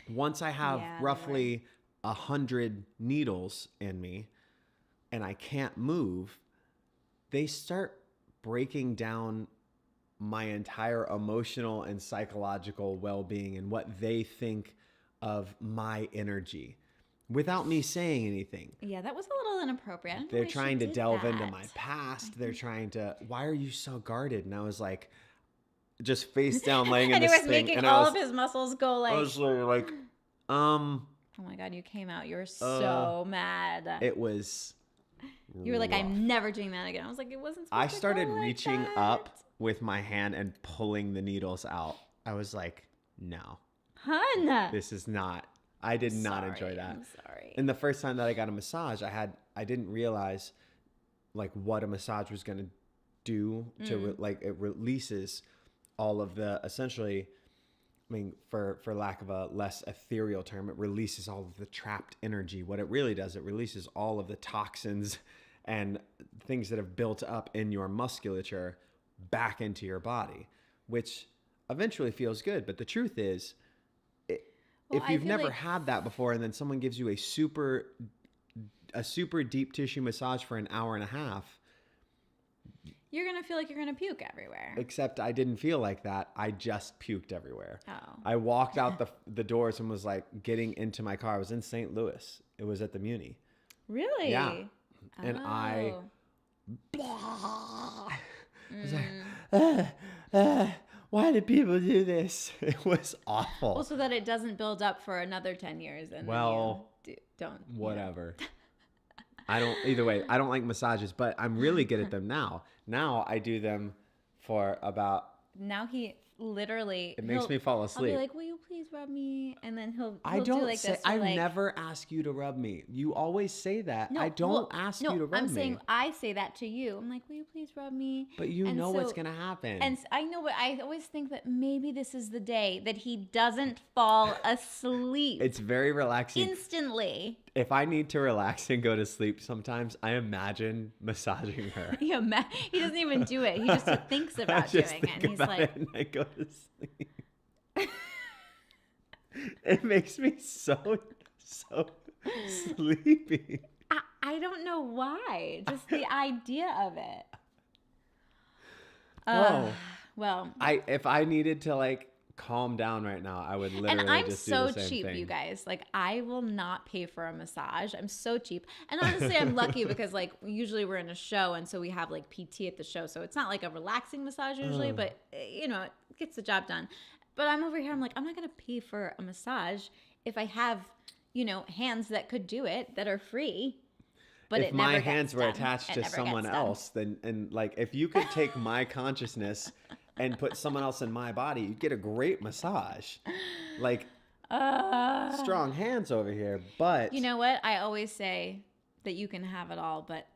once I have roughly 100 needles in me and I can't move, they start breaking down my entire emotional and psychological well-being and what they think of my energy without me saying anything.
Yeah, that was a little inappropriate.
They're trying to delve into my past. They're trying to, why are you so guarded? And I was like, just face down laying in
and
this
it was
thing.
making
And
all of his muscles go like,
I was like,
oh my God, you came out. You were so mad.
it was
You were like,
rough.
I'm never doing that again. I was like, it wasn't supposed
I
to
started
go like
reaching
that.
up with my hand and pulling the needles out. I was like, no,
Hun.
this is not, I did not
Sorry,
enjoy that.
I'm sorry.
And the first time that I got a massage, I didn't realize like what a massage was going to do to like, it releases all of the, essentially, I mean, for lack of a less ethereal term, it releases all of the trapped energy. What it really does, it releases all of the toxins and things that have built up in your musculature back into your body, which eventually feels good. But the truth is,
Well,
if
I
you've
feel
never
like-
had that before and then someone gives you a super deep tissue massage for an hour and a half,
You're going to feel like you're going to puke everywhere.
except I didn't feel like that. I just puked everywhere.
Oh.
I walked out the doors and was like getting into my car. I was in St. Louis. It was at the Muni.
Really?
Yeah. And I
Oh.
was like, why do people do this? It was awful.
Well, so that it doesn't build up for another 10 years and
Well,
then you don't.
Whatever. Either way, I don't like massages, but I'm really good at them now. Now I do them for about,
Now he literally.
it makes me fall asleep.
I'll be like, will you please rub me? And then he'll
I
do
don't
like
say,
this. for
I
like,
never ask you to rub me. You always say that. I don't
well,
ask
no,
you to rub
I'm
me.
saying I say that to you. I'm like, will you please rub me?
But you
And
know what's
so-
going to happen.
And I know, but I always think that maybe this is the day that he doesn't fall asleep
It's very relaxing.
instantly.
If I need to relax and go to sleep sometimes, I imagine massaging her.
He doesn't even do it. He just thinks
I
about
just
doing
think
it. And he's
about
like,
it and I go to sleep. It makes me so sleepy.
I don't know why. Just the idea of it.
Oh.
Well,
If I needed to like calm down right now, I would literally
and I'm
just
so
do the same
cheap,
thing.
you guys. Like, I will not pay for a massage. I'm so cheap. And honestly, I'm lucky because, like, usually we're in a show, and so we have, like, PT at the show. So it's not like a relaxing massage usually, but, you know, it gets the job done. But I'm over here, I'm like, I'm not going to pay for a massage if I have, you know, hands that could do it that are free. But
If
it
my
never gets
hands were
done.
attached
It
to
never
someone
gets done.
else, then, and like, if you could take my consciousness and put someone else in my body, you'd get a great massage. Like, strong hands over here, but
You know what? I always say that you can have it all, but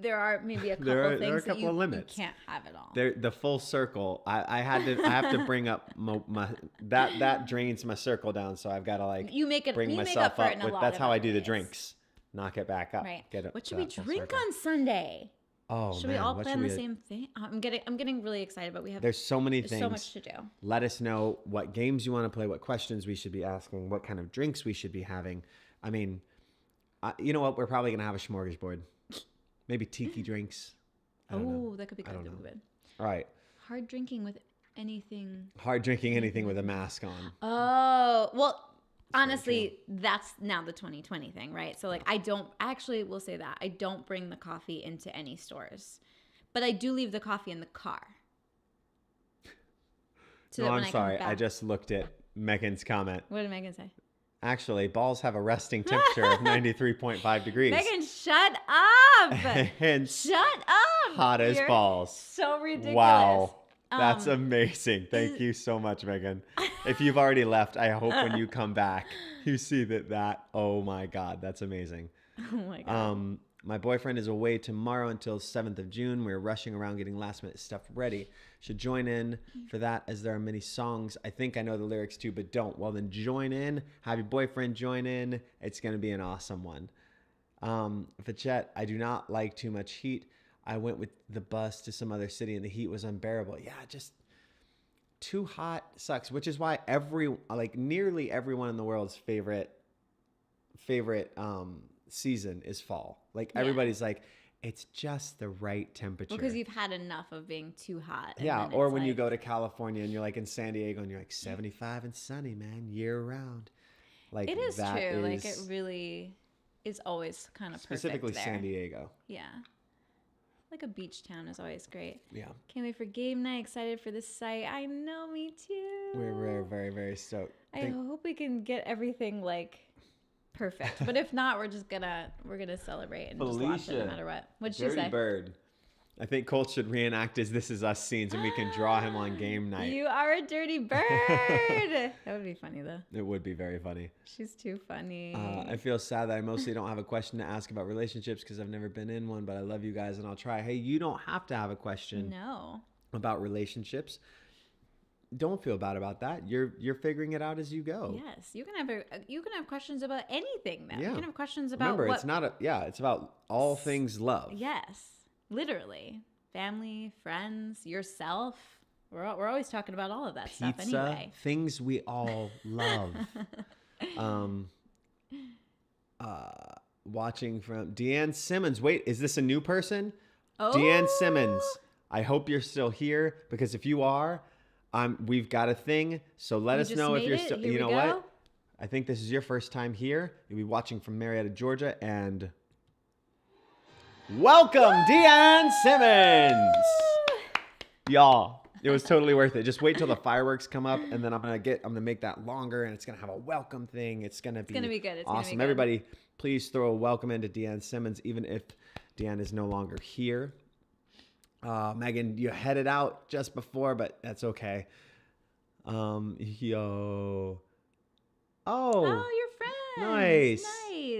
there are maybe a couple
There are a
things that
couple
you,
of limits.
you can't have it all.
the full circle. I have to bring up my that drains my circle down, so I've got to like
You make it.
bring
you make
myself
up for
up
it in a
with.
lot
That's
of
how I
other
do the
ways.
drinks. Knock it back up.
Right.
Get it.
What
to
should we
that full
drink
circle.
on Sunday?
Oh
Should
man,
we all
what
plan
should
the
we-
same thing? I'm getting really excited, but we have
There's so many
there's
things.
so much to do.
Let us know what games you want to play, what questions we should be asking, what kind of drinks we should be having. I mean, you know what? We're probably gonna have a smorgasbord. Maybe tiki drinks. I don't know.
Oh, that could be good.
don't
That could
know.
be good.
All right.
Hard drinking with anything.
Hard drinking anything with a mask on.
Oh, well, honestly, that's now the 2020 thing, right? So like I will say that. I don't bring the coffee into any stores. But I do leave the coffee in the car.
So no, I'm sorry. I just looked at Megan's comment.
What did Megan say?
Actually, balls have a resting temperature of 93.5 degrees.
Megan, shut up!
And
shut up!
Hot as balls.
So ridiculous.
Wow. That's amazing. Thank you so much, Megan. If you've already left, I hope when you come back, you see that, oh my God, that's amazing.
Oh my God.
My boyfriend is away tomorrow until 7th of June. We're rushing around getting last minute stuff ready. Should join in for that as there are many songs. I think I know the lyrics too, but don't. Well, then join in. Have your boyfriend join in. It's going to be an awesome one. Fachette, I do not like too much heat. I went with the bus to some other city and the heat was unbearable. Yeah, just too hot sucks, which is why nearly everyone in the world's favorite season is fall. Everybody's like, it's just the right temperature.
Well, because you've had enough of being too hot.
Yeah, or when you go to California and you're like in San Diego and you're like 75 and sunny, man, year round. Like
it is true. It really is always kind of
specifically
perfect there.
San Diego.
Yeah. Like a beach town is always great.
Yeah.
Can't wait for game night. Excited for this site. I know, me too.
We're very, very, very stoked.
I hope we can get everything perfect. But if not, we're gonna celebrate and just launch it no matter what. What'd she say?
Dirty Bird. I think Colt should reenact his This Is Us scenes and we can draw him on game night.
You are a dirty bird. That would be funny though.
It would be very funny.
She's too funny.
I feel sad that I mostly don't have a question to ask about relationships because I've never been in one, but I love you guys and I'll try. Hey, you don't have to have a question about relationships. Don't feel bad about that. You're figuring it out as you go.
Yes, you can have questions about anything. Though.
Yeah.
You can have questions about.
Remember, it's about all things love.
Yes, literally, family, friends, yourself. We're always talking about all of that stuff anyway.
Things we all love. Watching from Deanne Simmons. Wait, is this a new person?
Oh.
Deanne Simmons. I hope you're still here because if you are. We've got a thing, so let us know if you're still. You know what? I think this is your first time here. You'll be watching from Marietta, Georgia, and welcome, Deanne Simmons, y'all. It was totally worth it. Just wait till the fireworks come up, and then I'm gonna make that longer, and it's gonna have a welcome thing. It's gonna be
good. It's
awesome.
gonna be good.
Everybody, please throw a welcome into Deanne Simmons, even if Deanne is no longer here. Megan, you headed out just before, but that's okay.
Yo. Oh, your friend.
Nice.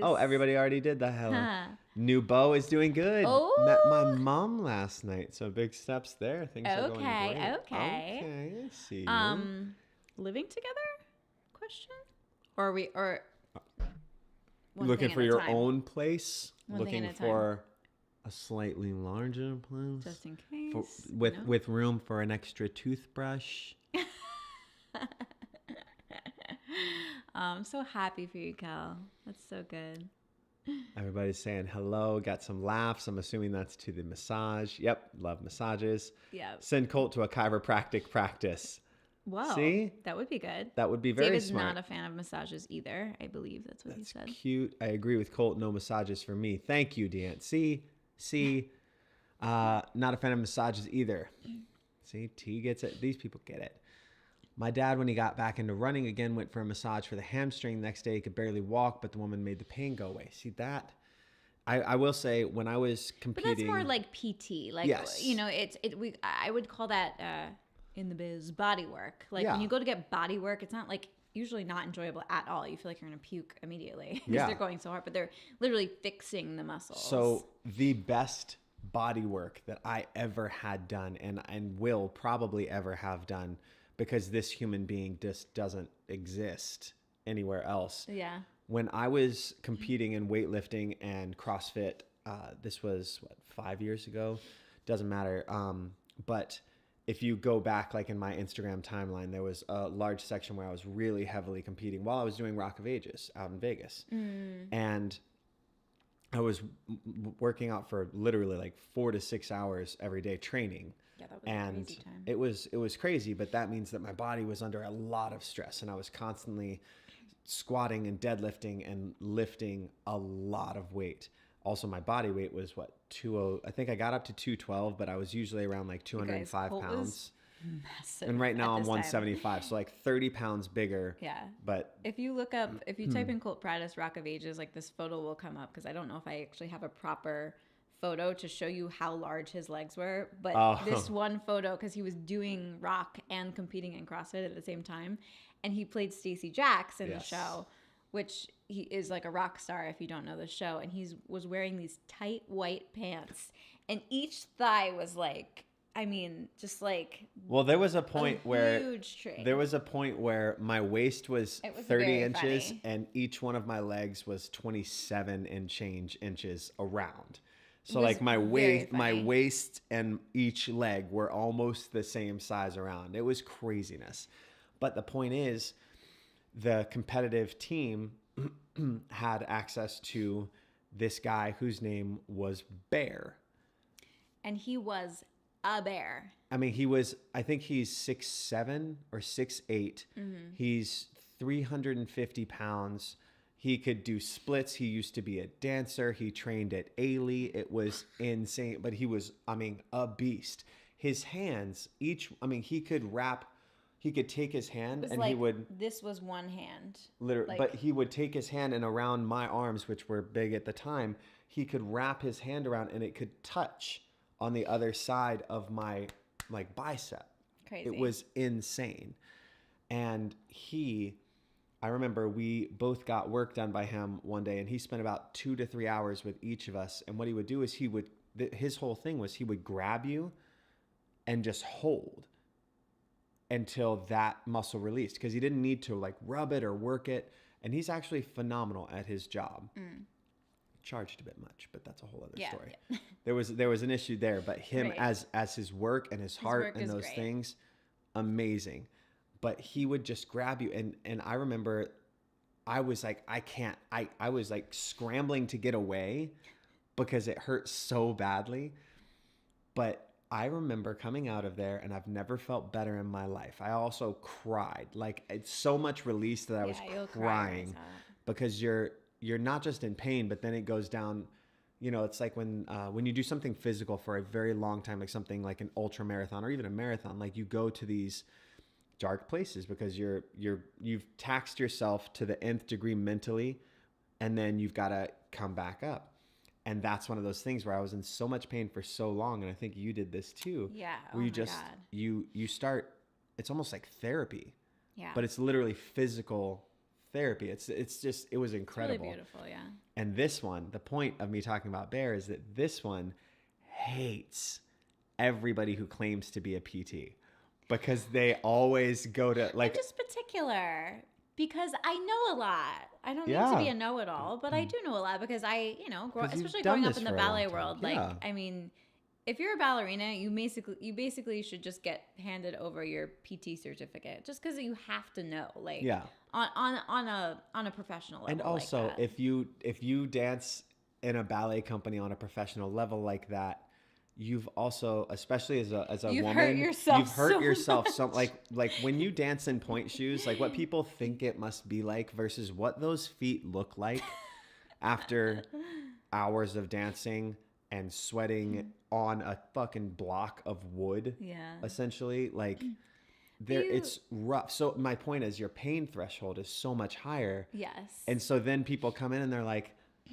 Oh, everybody already did the hell. New beau is doing good.
Oh.
Met my mom last night, so big steps there. Things are going great.
Okay.
I see you.
Living together? Question? Or are we
looking for your own place?
Looking
for a slightly larger place,
just in case,
with room for an extra toothbrush.
I'm so happy for you, Cal. That's so good.
Everybody's saying hello. Got some laughs. I'm assuming that's to the massage. Yep, love massages.
Yeah.
Send Colt to a chiropractic practice.
Wow.
See?
That would be good.
That would be very
David's
smart.
Not a fan of massages either. I believe that's what he said.
Cute. I agree with Colt. No massages for me. Thank you, Deanne. See. Not a fan of massages either. See, T gets it. These people get it. My dad, when he got back into running again, went for a massage for the hamstring. The next day, he could barely walk, but the woman made the pain go away. See that? I will say, when I was competing,
but that's more like PT. Like,
yes.
I would call that in the biz body work. Like when you go to get body work, it's not like usually not enjoyable at all. You feel like you're gonna puke immediately because they're going so hard, but they're literally fixing the muscles.
So the best body work that I ever had done and will probably ever have done, because this human being just doesn't exist anywhere else.
Yeah.
When I was competing in weightlifting and CrossFit, this was 5 years ago. Doesn't matter. But if you go back, like in my Instagram timeline, there was a large section where I was really heavily competing while I was doing Rock of Ages out in Vegas. And I was working out for literally like 4 to 6 hours every day training.
Yeah, that was
And
a crazy time.
it was crazy, but that means that my body was under a lot of stress, and I was constantly squatting and deadlifting and lifting a lot of weight. Also, my body weight was what, 20, I think I got up to 212, but I was usually around like 205
Colt was
pounds.
Massive.
And right now
at
I'm
this time.
175, so like 30 pounds bigger.
Yeah.
But
If you look up, if you type in Colt Prattis Rock of Ages, like this photo will come up because I don't know if I actually have a proper photo to show you how large his legs were. But this one photo, because he was doing rock and competing in CrossFit at the same time, and he played Stacey Jacks in the show, which he is like a rock star if you don't know the show, and was wearing these tight white pants, and each thigh was like, I mean, just like
well, there was a point where
huge tray.
there was a point where my waist was
It was
30
very
inches
funny.
and each one of my legs was 27 and change inches around. So
was
like my
very funny.
waist and each leg were almost the same size around. It was craziness. But the point is, the competitive team had access to this guy whose name was Bear.
And he was a bear.
I mean, I think he's 6'7" or 6'8". He's 350 pounds. He could do splits. He used to be a dancer. He trained at Ailey. It was insane. But he was, I mean, a beast. His hands, he could take his hand
It was
and
like,
he would
this was one hand.
literally,
like-
but he would take his hand and around my arms, which were big at the time, he could wrap his hand around and it could touch on the other side of my like bicep.
Crazy.
It was insane. And I remember we both got work done by him one day, and he spent about 2 to 3 hours with each of us. And what he would do is his whole thing was he would grab you and just hold until that muscle released, because he didn't need to like rub it or work it. And he's actually phenomenal at his job. Charged a bit much, but that's a whole other story.
Yeah.
There was an issue there, but him
Right.
as his work and his heart
work
and
is
those
great.
things, amazing. But he would just grab you, and I remember I was like, I was like scrambling to get away because it hurt so badly. But I remember coming out of there, and I've never felt better in my life. I also cried. Like, it's so much release that I was
you'll cry when I
crying
saw it.
because you're not just in pain, but then it goes down. You know, it's like when you do something physical for a very long time, like something like an ultra marathon or even a marathon, like you go to these dark places because you've taxed yourself to the nth degree mentally, and then you've got to come back up. And that's one of those things where I was in so much pain for so long, and I think you did this too.
Yeah.
Where you
my
just
God.
you start, it's almost like therapy,
Yeah.
but it's literally physical therapy. It was incredible.
really beautiful. Yeah.
And this one, the point of me talking about Bear is that this one hates everybody who claims to be a PT, because they always go to like,
I'm just particular because I know a lot. I don't need to be a know-it-all, but I do know a lot because I,
'Cause you've
especially
done
growing up
this
in the
for a long
ballet
time.
world.
Yeah.
Like, I mean, if you're a ballerina, you basically should just get handed over your PT certificate just because you have to know, like,
yeah.
on a professional level.
And also,
like that.
if you dance in a ballet company on a professional level like that, you've also, especially as a
You've
woman,
hurt yourself
you've hurt
so
yourself so like when you dance in point shoes, like what people think it must be like versus what those feet look like after hours of dancing and sweating on a fucking block of wood,
Yeah.
essentially, like it's rough. So my point is, your pain threshold is so much higher.
Yes.
And so then people come in and they're like,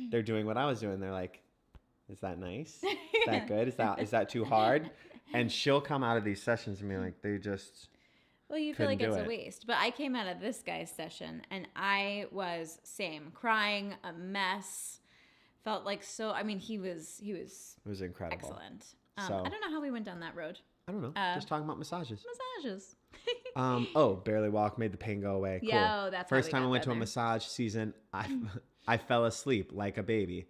they're doing what I was doing. They're like, is that nice? Is that good? Is that too hard? And she'll come out of these sessions and be like, they just,
Well, you feel like
couldn't
it's
do
a
it.
waste. But I came out of this guy's session and I was crying, a mess. Felt like he was
it was incredible.
excellent.
So-
I don't know how we went down that road.
I don't know. Just talking about massages.
Massages.
Barely walk, made the pain go away. Cool.
Yeah, that's how
First
we
time I
got
went to a
there.
massage season, I fell asleep like a baby.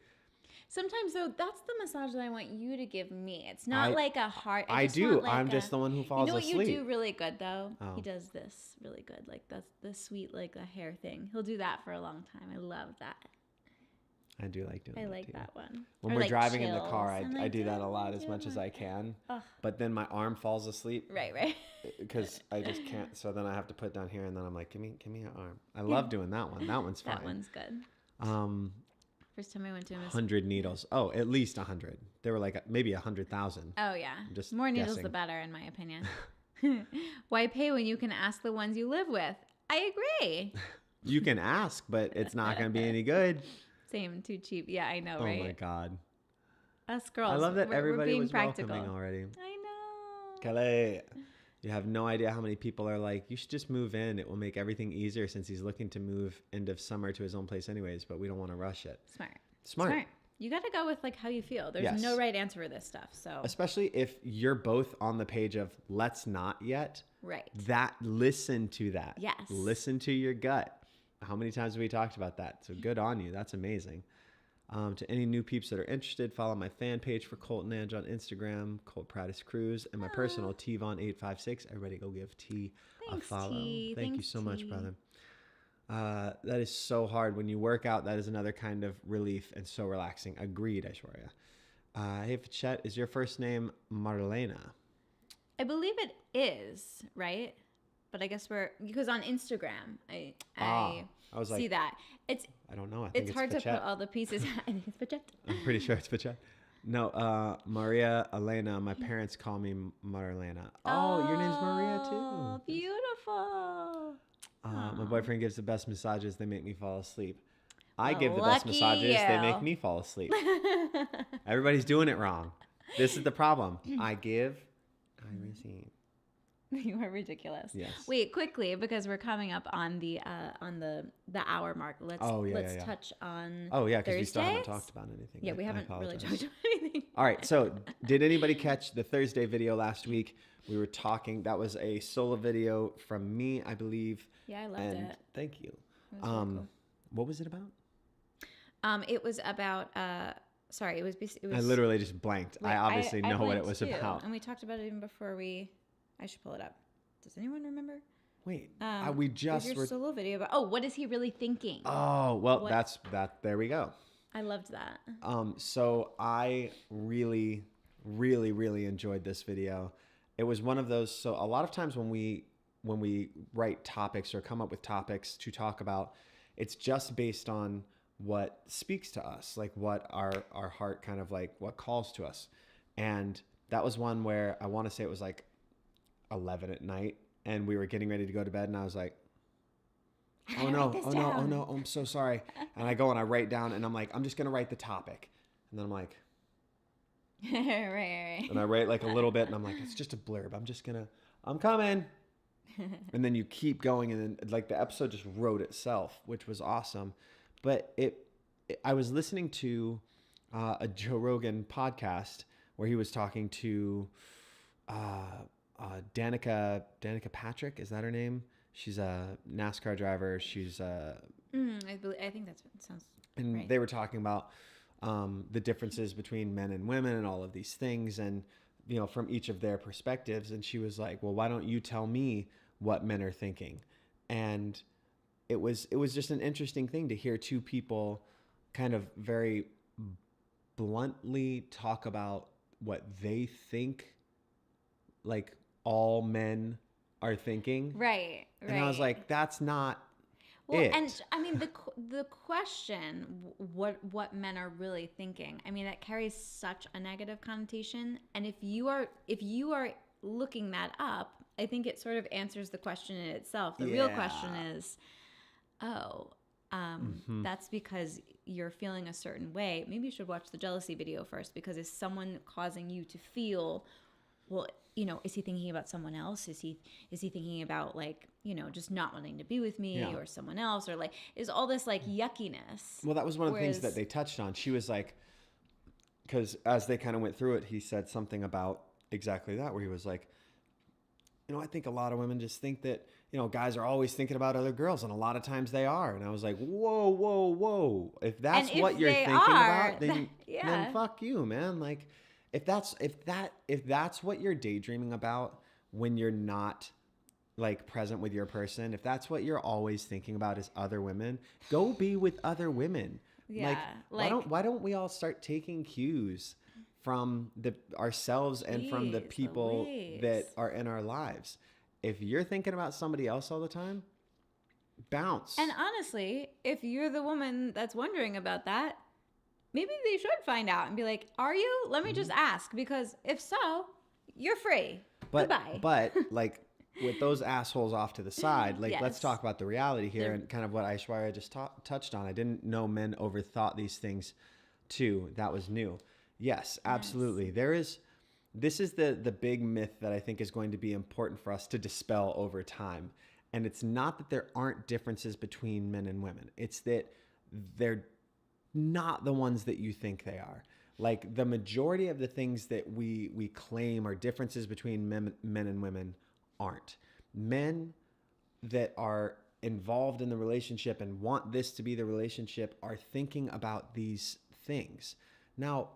Sometimes though, that's the massage that I want you to give me. It's not like a heart.
I
just
do.
want, like,
I'm just the one who falls
You know what
asleep.
you do really good though?
Oh.
He does this really good. Like that's the sweet, like the hair thing. He'll do that for a long time. I love that.
I do like doing
I
that
like
too.
that one.
When
Or,
we're
like,
driving in the
chills.
car,
I'm
I
like,
do that a
"Oh,
lot
I
as
do
much as
want-"
I can.
Ugh.
But then my arm falls asleep
Right.
because I just can't. So then I have to put it down here, and then I'm like, give me your arm. I love doing that one. That one's fine.
That one's good.
Um,
First time I went to him.
100 needles. Oh, at least 100. They were like maybe 100,000.
Oh yeah.
just
More needles
guessing.
the better, in my opinion. Why pay when you can ask the ones you live with? I agree.
You can ask, but it's not going to be any good.
Same, too cheap. Yeah, I know,
Oh
right?
my God.
Us girls.
I love that
we're
everybody
being
was
practical.
welcoming already.
I know.
Calais. You have no idea how many people are like, you should just move in. It will make everything easier since he's looking to move end of summer to his own place anyways, but we don't want to rush it. Smart.
You got to go with like how you feel. There's
Yes.
no right answer for this stuff. So
Especially if you're both on the page of let's not yet.
right.
Listen to that.
Yes.
Listen to your gut. How many times have we talked about that? So good on you. That's amazing. To any new peeps that are interested, follow my fan page for Colt and Ange on Instagram, Colt Prattis Cruz, and my personal Tvon856. Everybody go give T a
Thanks,
follow.
T.
Thank you
Thanks,
so much,
T.
brother. That is so hard. When you work out, that is another kind of relief and so relaxing. Agreed, Aishwarya. Hey, Fachet, is your first name Marlena?
I believe it is, right? But I guess because on Instagram, I
I was like,
see that.
I don't know. I think
It's hard to
Fachet.
put all the pieces. I think it's Fachet.
I'm pretty sure it's Fachet. No, Maria Elena. My parents call me Marlena. Oh, your name's Maria
Oh,
too.
beautiful.
My boyfriend gives the best massages. They make me fall asleep. I
Well,
give the best
lucky
massages. They
you.
make me fall asleep. Everybody's doing it wrong. This is the problem. I give, I receive.
You are ridiculous.
Yes.
Wait, quickly, because we're coming up on the hour mark. Let's
yeah.
touch on.
Oh yeah, because we still haven't
Thursdays?
talked about anything.
Yeah, we
I
haven't really
apologize.
talked about anything.
All right. So, did anybody catch the Thursday video last week? We were talking. That was a solo video from me, I believe.
Yeah, I loved
and
it.
thank you.
It was really cool.
What was it about?
It was about. Sorry, it was.
I literally just blanked.
Wait,
I obviously know what it
blanked
was
too,
about.
and we talked about it even before we. I should pull it up. Does anyone remember?
Wait,
It
we
was
just
your
were.
solo video about. Oh, what is he really thinking?
Oh well,
What-
that's that. There we go.
I loved that.
So I really, really, really enjoyed this video. It was one of those. So a lot of times when we write topics or come up with topics to talk about, it's just based on what speaks to us, like what our heart kind of like what calls to us. And that was one where I want to say it was like 11 at night, and we were getting ready to go to bed, and I was like, oh no, I'm so sorry. And I go and I write down, and I'm like, I'm just gonna write the topic, and then I'm like,
right.
and I write like a little bit, and I'm like, it's just a blurb. I'm coming. And then you keep going, and then like the episode just wrote itself, which was awesome. But I was listening to a Joe Rogan podcast where he was talking to Danica Patrick. Is that her name? She's a NASCAR driver. She's
I think that sounds.
and
right.
they were talking about the differences between men and women and all of these things, and you know, from each of their perspectives. And she was like, well, why don't you tell me what men are thinking? And it was just an interesting thing to hear two people kind of very bluntly talk about what they think like all men are thinking.
Right.
And I was like, that's not
well,
it.
and I mean the question, what men are really thinking. I mean, that carries such a negative connotation. And if you are looking that up, I think it sort of answers the question in itself. The real question is, that's because you're feeling a certain way. Maybe you should watch the jealousy video first, because is someone causing you to feel, well, you know, is he thinking about someone else? Is he thinking about like, you know, just not wanting to be with me or someone else, or like, is all this like yuckiness?
Well, that was one of the things that they touched on. She was like, because as they kind of went through it, he said something about exactly that, where he was like, you know, I think a lot of women just think that, you know, guys are always thinking about other girls, and a lot of times they are. And I was like, whoa. If that's what you're thinking about, then fuck you, man. Like, if that's what you're daydreaming about when you're not like present with your person, if that's what you're always thinking about is other women, go be with other women.
Yeah,
why don't we all start taking cues from ourselves and from the people that are in our lives? If you're thinking about somebody else all the time, bounce.
And honestly, if you're the woman that's wondering about that, maybe they should find out and be like, "Are you? Let me just ask, because if so, you're free. Goodbye."
But like with those assholes off to the side, like let's
Yes.
talk about the reality here and kind of what Aishwarya just touched on. I didn't know men overthought these things too. That was new. Yes, absolutely. This is the big myth that I think is going to be important for us to dispel over time. And it's not that there aren't differences between men and women. It's that they're not the ones that you think they are. Like the majority of the things that we claim are differences between men and women aren't. Men that are involved in the relationship and want this to be the relationship are thinking about these things. Now,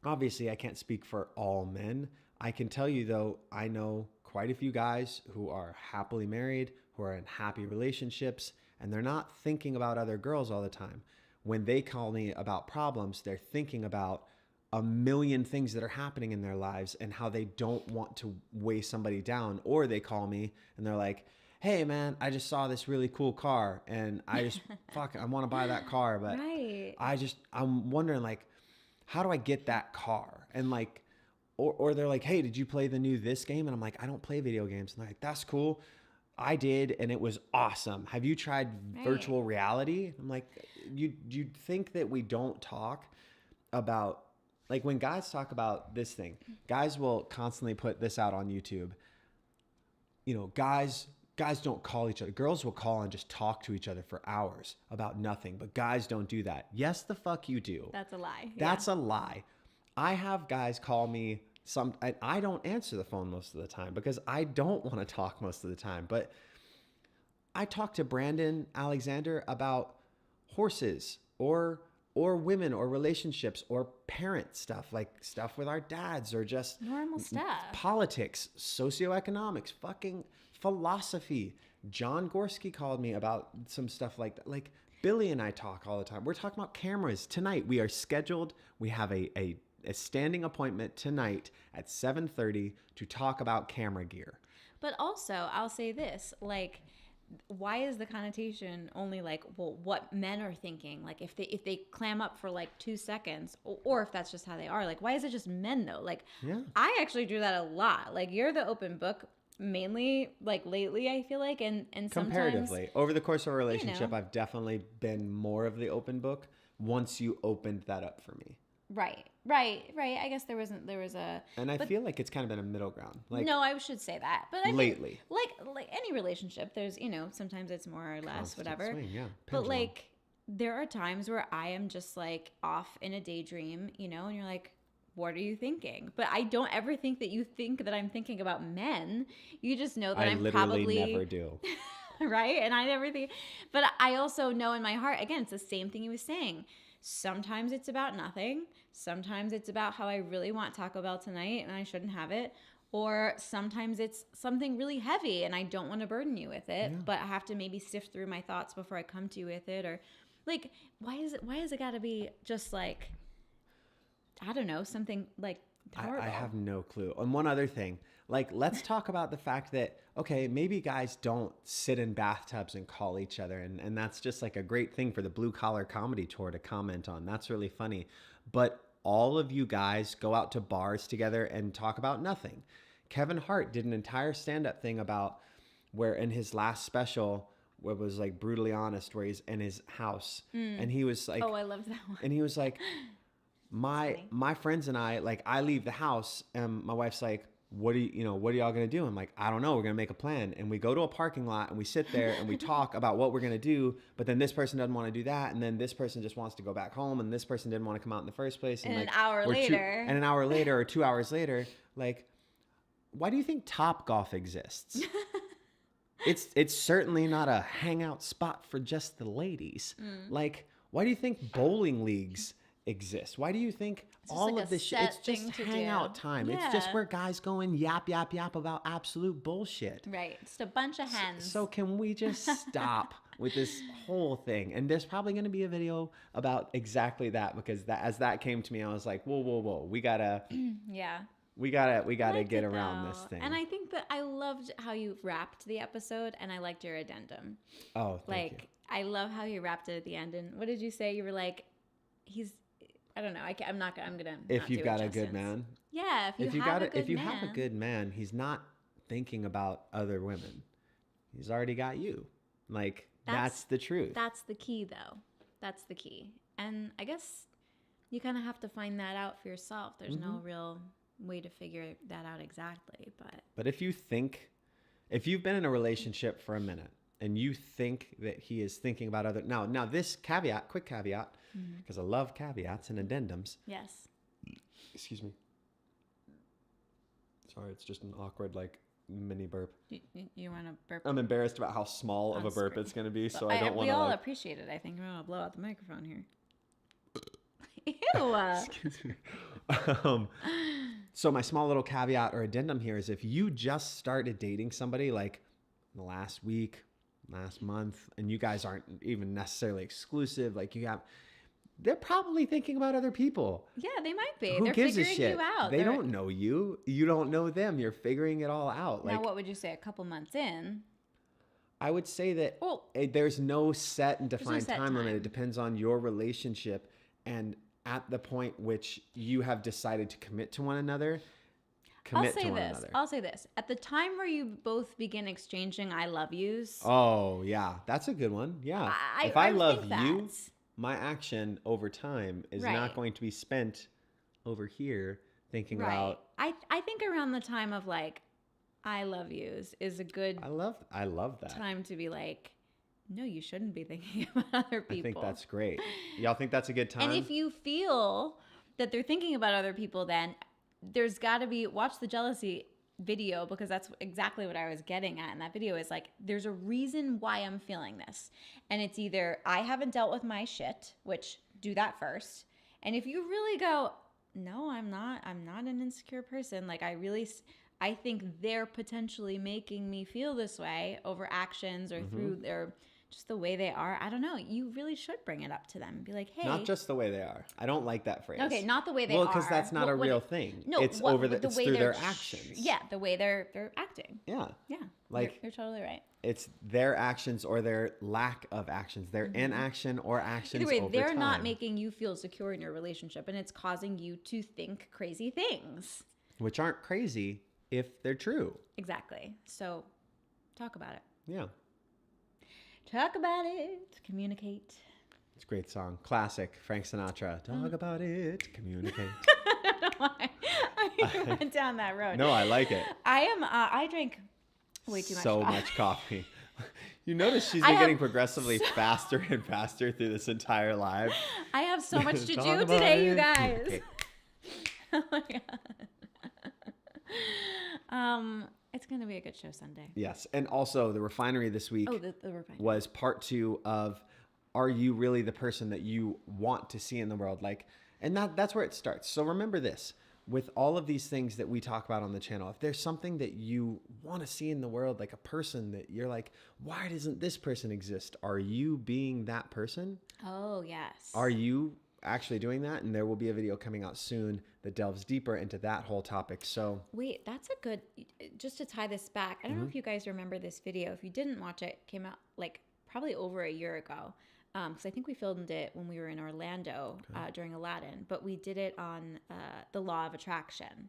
obviously, I can't speak for all men. I can tell you, though, I know quite a few guys who are happily married, who are in happy relationships, and they're not thinking about other girls all the time. When they call me about problems, they're thinking about a million things that are happening in their lives and how they don't want to weigh somebody down. Or they call me and they're like, "Hey man, I just saw this really cool car and I just I want to buy that car, but
Right.
I'm wondering like, how do I get that car?" And like, or they're like, "Hey, did you play the new this game?" And I'm like, "I don't play video games." And they're like, "That's cool. I did, and it was awesome. Have you tried virtual reality?" I'm like, you'd think that we don't talk about, like when guys talk about this thing, guys will constantly put this out on YouTube. You know, guys don't call each other. Girls will call and just talk to each other for hours about nothing, but guys don't do that. Yes, the fuck you do.
That's a lie.
That's a lie. I have guys call me I don't answer the phone most of the time because I don't want to talk most of the time. But I talk to Brandon Alexander about horses or women or relationships or parent stuff, like stuff with our dads or just
Normal stuff.
politics, socioeconomics, fucking philosophy. John Gorski called me about some stuff like that. Like Billy and I talk all the time. We're talking about cameras tonight. We are scheduled. We have a standing appointment tonight at 7:30 to talk about camera gear.
But also, I'll say this, like, why is the connotation only like, well, what men are thinking? Like if they clam up for like 2 seconds, or if that's just how they are, like, why is it just men though? Like, I actually do that a lot. Like, you're the open book mainly, like lately, I feel like, and
comparatively over the course of a relationship, I've definitely been more of the open book once you opened that up for me.
Right. I guess there was a.
And I feel like it's kind of been a middle ground. Like,
no, I should say that. But I mean,
lately,
like any relationship, there's, sometimes it's more or less,
constant
whatever.
swing, yeah.
But like, there are times where I am just like off in a daydream, and you're like, what are you thinking? But I don't ever think that you think that I'm thinking about men. You just know that I'm
literally
probably
never do.
right? And I never think, but I also know in my heart, again, it's the same thing he was saying. Sometimes it's about nothing. Sometimes it's about how I really want Taco Bell tonight and I shouldn't have it. Or sometimes it's something really heavy and I don't want to burden you with it, but I have to maybe sift through my thoughts before I come to you with it. Or like, why is it got to be just like, I don't know, something like horrible?
I have no clue. And one other thing, like, let's talk about the fact that, okay, maybe guys don't sit in bathtubs and call each other. And that's just like a great thing for the Blue Collar Comedy Tour to comment on. That's really funny. But all of you guys go out to bars together and talk about nothing. Kevin Hart did an entire stand-up thing about where in his last special, where it was like Brutally Honest, where he's in his house. And he was like,
oh, I loved that one.
And he was like, my friends and I, like, I leave the house and my wife's like, what are y'all going to do? I'm like, I don't know. We're going to make a plan. And we go to a parking lot and we sit there and we talk about what we're going to do. But then this person doesn't want to do that. And then this person just wants to go back home. And this person didn't want to come out in the first place. And
like,
an
hour later.
And an hour later or 2 hours later, like, why do you think Topgolf exists? It's certainly not a hangout spot for just the ladies. Like, why do you think bowling leagues exist? Why do you think all
like
of this shit? It's just hangout time.
Yeah.
It's just where guys go and yap about absolute bullshit.
Right. Just a bunch of hens.
So can we just stop with this whole thing. And there's probably going to be a video about exactly that, because as that came to me, I was like, whoa. We gotta
Liked
get
it,
around
though.
this thing.
And I think that I loved how you wrapped the episode, and I liked your addendum.
Oh, thank you.
I love how you wrapped it at the end. And what did you say? You were like, I don't know. I'm gonna.
If you've got a good man.
Yeah. If you have a
good man, he's not thinking about other women. He's already got you. Like, that's the truth.
That's the key, though. That's the key. And I guess you kind of have to find that out for yourself. There's no real way to figure that out exactly. But
if you've been in a relationship for a minute and you think that he is thinking about other, now this quick caveat, because I love caveats and addendums.
Yes.
Excuse me. Sorry, it's just an awkward, like, mini burp.
You want to burp?
I'm embarrassed about how small of a burp it's going to be, so I don't want to.
We all appreciate it. I think I'm going to blow out the microphone here. Ew.
Excuse me. So my small little caveat or addendum here is, if you just started dating somebody like in the last week, last month, and you guys aren't even necessarily exclusive, like they're probably thinking about other people.
Yeah, they might be.
Who
They're
gives a
figuring
shit?
you out.
They don't know you. You don't know them. You're figuring it all out.
Now, what would you say? A couple months in?
I would say that there's no set and defined time limit. It depends on your relationship, and at the point which you have decided to commit to one another.
I'll say this. At the time where you both begin exchanging I love yous.
Oh, yeah. That's a good one. Yeah. If I love you, my action over time is not going to be spent over here thinking about.
I think around the time of like I love yous is a good
I love that
time to be like, no, you shouldn't be thinking about other people.
I think that's great. Y'all think that's a good time?
And if you feel that they're thinking about other people, then there's got to be, watch the jealousy video, because that's exactly what I was getting at in that video. Is like, there's a reason why I'm feeling this. And it's either I haven't dealt with my shit, which do that first. And if you really go, no, I'm not an insecure person. Like I think they're potentially making me feel this way over actions or through their, just the way they are. I don't know. You really should bring it up to them and be like, hey.
Not just the way they are. I don't like that phrase.
Okay, not the way they are.
Well, because that's not a real thing. No, it's it's through their actions.
Yeah, the way they're acting.
Yeah.
Yeah.
Like,
you're totally right.
It's their actions or their lack of actions. Their inaction or actions
either way,
over
they're
time.
not making you feel secure in your relationship, and it's causing you to think crazy things.
Which aren't crazy if they're true.
Exactly. So talk about it.
Yeah.
Talk about it. Communicate.
It's a great song. Classic. Frank Sinatra. Talk about it. Communicate.
I don't know why I went down that road.
No, I like it.
I drank way too much
So
coffee.
much coffee. You notice she's been getting progressively faster and faster through this entire live.
I have so much to do today, you guys.
Okay.
Oh my God. It's going to be a good show Sunday.
Yes. And also the refinery this week
the refinery
was part 2 of, are you really the person that you want to see in the world? Like, and that's where it starts. So remember this, with all of these things that we talk about on the channel, if there's something that you want to see in the world, like a person that you're like, why doesn't this person exist? Are you being that person?
Oh, yes.
Are you actually doing that? And there will be a video coming out soon that delves deeper into that whole topic. So
wait, that's a good, just to tie this back, I don't know if you guys remember this video. If you didn't watch it, it came out like probably over a year ago. Because I think we filmed it when we were in Orlando during Aladdin, but we did it on the law of attraction.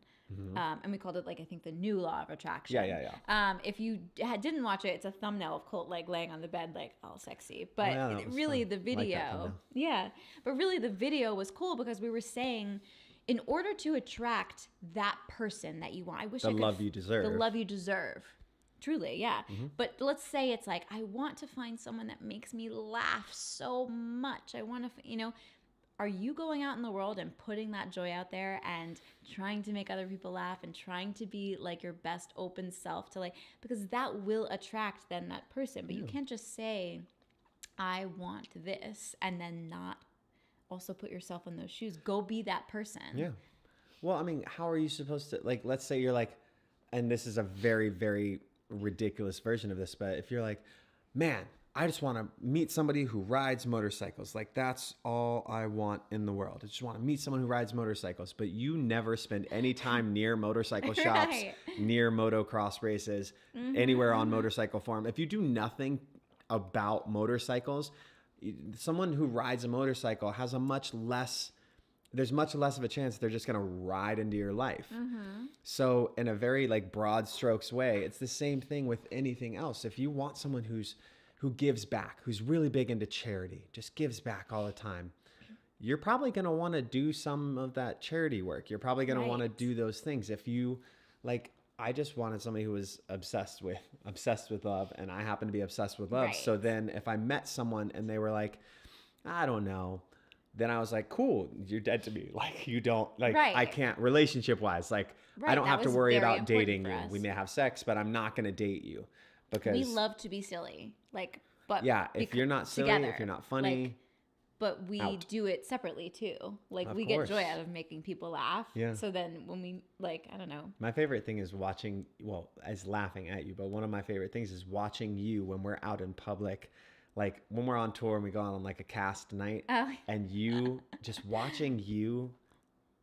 And we called it, like, I think the new law of attraction.
Yeah.
If you didn't watch it, it's a thumbnail of Colt, like, laying on the bed, like, all sexy. But really
fun.
The video, but really the video was cool because we were saying, in order to attract that person that you want, I wish
the love you
deserve. Truly, yeah. But let's say it's like, I want to find someone that makes me laugh so much. I want to, are you going out in the world and putting that joy out there and trying to make other people laugh and trying to be like your best open self to, like, because that will attract then that person. But you can't just say, I want this, and then not also put yourself in those shoes. Go be that person.
Yeah. Well, I mean, how are you supposed to, like, let's say you're like, and this is a very, very ridiculous version of this, but if you're like, man, I just want to meet somebody who rides motorcycles. Like, that's all I want in the world. I just want to meet someone who rides motorcycles. But you never spend any time near motorcycle shops,
Right.
near motocross races, anywhere on motorcycle forum. If you do nothing about motorcycles, someone who rides a motorcycle has there's much less of a chance they're just going to ride into your life. So in a very like broad strokes way, it's the same thing with anything else. If you want someone who gives back, who's really big into charity, just gives back all the time, you're probably going to want to do some of that charity work. You're probably going to want to do those things. If you like, I just wanted somebody who was obsessed with love, and I happen to be obsessed with love.
Right.
So then if I met someone and they were like, I don't know, then I was like, cool, you're dead to me. Like, you don't, like,
Right.
I can't, relationship wise, like, I
Right,
don't
that
have to
was
worry
very
about
important
dating
for
you.
us.
We may have sex, but I'm not going to date you because
We love to be silly. Like, but
yeah, if you're not silly,
together,
if you're not funny,
like, but we
out.
do it separately too. Like,
Of
we
course.
get joy out of making people laugh.
Yeah.
So then when we, like, I don't know.
my favorite thing is watching, well, as laughing at you, but one of my favorite things is watching you when we're out in public, like when we're on tour and we go on like a cast night,
Oh.
and you just watching you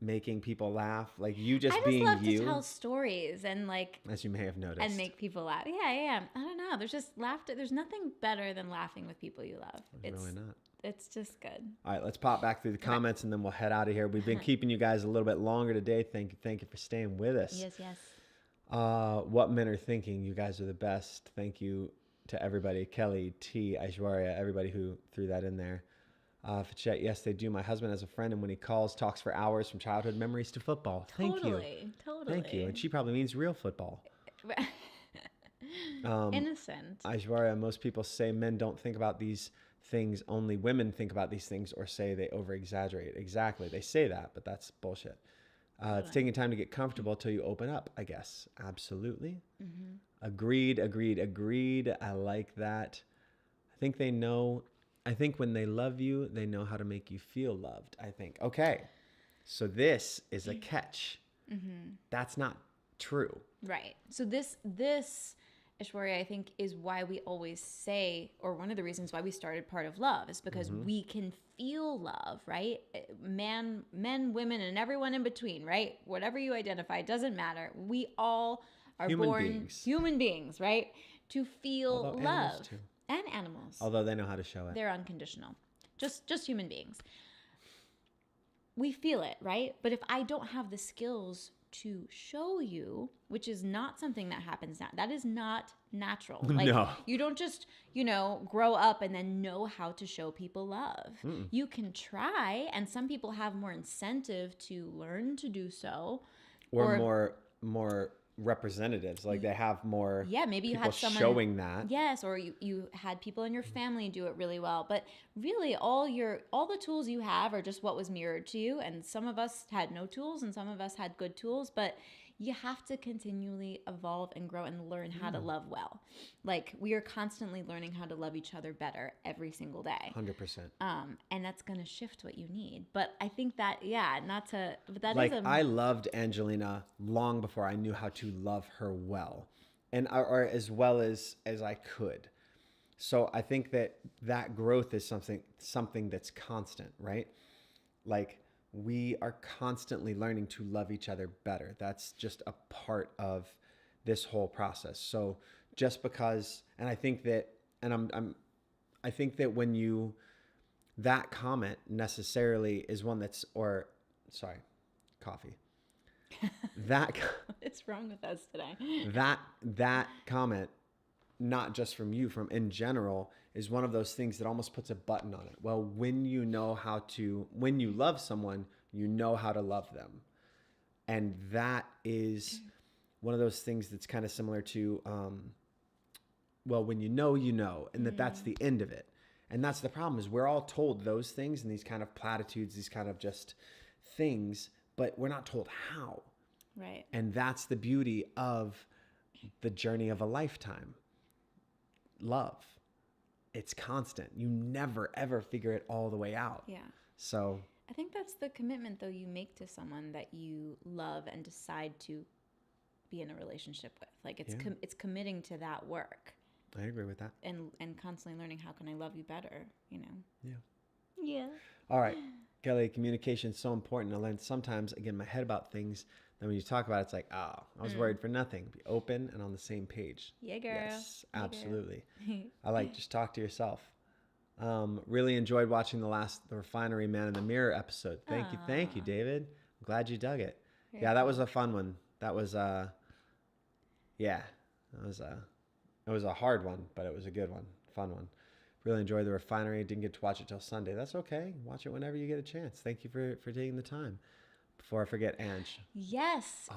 making people laugh, like you
I just
being
love
you,
to tell stories and like,
as you may have noticed.
and make people laugh. Yeah. I don't know. There's just laughter. There's nothing better than laughing with people you love.
There's really not.
It's just good.
All right, let's pop back through the comments and then we'll head out of here. We've been keeping you guys a little bit longer today. Thank you for staying with us.
Yes.
What men are thinking? You guys are the best. Thank you to everybody. Kelly, T, Aishwarya, everybody who threw that in there. Fachet, yes, they do. My husband has a friend, and when he calls, talks for hours from childhood memories to football. Thank you.
Totally.
Thank you. And she probably means real football.
Innocent.
Aishwarya, most people say men don't think about these things. Only women think about these things, or say they over exaggerate. Exactly. They say that, but that's bullshit. It's taking time to get comfortable till you open up, I guess. Absolutely. Agreed. I like that. I think they know. I think when they love you, they know how to make you feel loved, I think. Okay. So this is a catch. That's not true.
Right. So this Aishwarya, I think, is why we always say, or one of the reasons why we started Part of Love is because we can feel love, right? Men, women, and everyone in between, right? Whatever you identify, it doesn't matter. We all are human beings, right? To feel
Although animals
love.
too.
And animals.
Although they know how to show it.
They're unconditional. Just human beings. We feel it, right? But if I don't have the skills to show you, which is not something that happens now, that is not natural. Like,
No.
you don't just, grow up and then know how to show people love. You can try, and some people have more incentive to learn to do so.
Or more representatives, like they have more
maybe you
people
had someone
showing that.
Yes, or you had people in your family do it really well. But really all the tools you have are just what was mirrored to you, and some of us had no tools and some of us had good tools, but you have to continually evolve and grow and learn how to love well. Like, we are constantly learning how to love each other better every single day.
100%.
And that's going to shift what you need. But I think that, but that
Like,
is
I loved Angelina long before I knew how to love her well, and or as well as I could. So I think that growth is something that's constant, right? Like, we are constantly learning to love each other better. That's just a part of this whole process. So just because, and I think that, and I think that when you, that comment necessarily is one that's, or sorry, coffee. That
what's wrong with us today?
that comment, not just from you, from in general, is one of those things that almost puts a button on it. Well, when you love someone, you know how to love them. And that is one of those things that's kind of similar to, when you know, and that's the end of it. And that's the problem, is we're all told those things and these kind of platitudes, these kind of just things, but we're not told how.
Right.
And that's the beauty of the journey of a lifetime. Love. It's constant. You never, ever figure it all the way out.
Yeah.
So
I think that's the commitment, though, you make to someone that you love and decide to be in a relationship with. Like, it's committing to that work.
I agree with that.
and constantly learning how can I love you better, you know.
Yeah.
Yeah.
All right, Kelly, communication is so important. I learned sometimes I get in my head about things. Then when you talk about it, it's like, oh, I was worried for nothing. Be open and on the same page.
Yeah, girl.
Yes,
Yeah, girl.
absolutely. I like just talk to yourself. Really enjoyed watching the Refinery Man in the Mirror episode. Thank you, David. I'm glad you dug it.
Very
Yeah, that was a fun one. That was it was a hard one, but it was a good one, fun one. Really enjoyed The Refinery. Didn't get to watch it till Sunday. That's okay. Watch it whenever you get a chance. Thank you for taking the time. Before I forget, Ange.
Yes,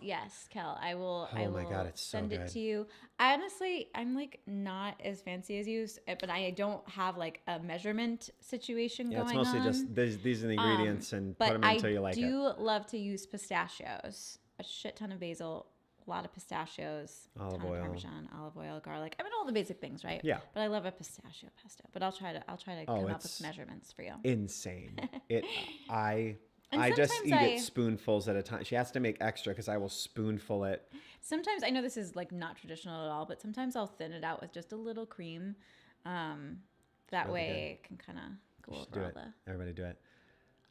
yes, Kel. I will.
Oh my God, it's so
send it
good.
to you. Honestly, I'm like not as fancy as you, but I don't have like a measurement situation
Yeah,
going
it's mostly
on.
just these are the ingredients and
But
put them in until you like
I
it.
do love to use pistachios. A shit ton of basil, a lot of pistachios,
Olive
ton
oil.
of Parmesan, olive oil, garlic. I mean, all the basic things, right?
Yeah.
But I love a pistachio pesto. But I'll try to come up
it's
with measurements for you.
Insane. I
And
just
sometimes
eat it spoonfuls at a time. She has to make extra because I will spoonful it.
Sometimes I know this is like not traditional at all, but sometimes I'll thin it out with just a little cream. That
really
way it can kind of go
Just
over
do
all
it.
the.
Everybody do it.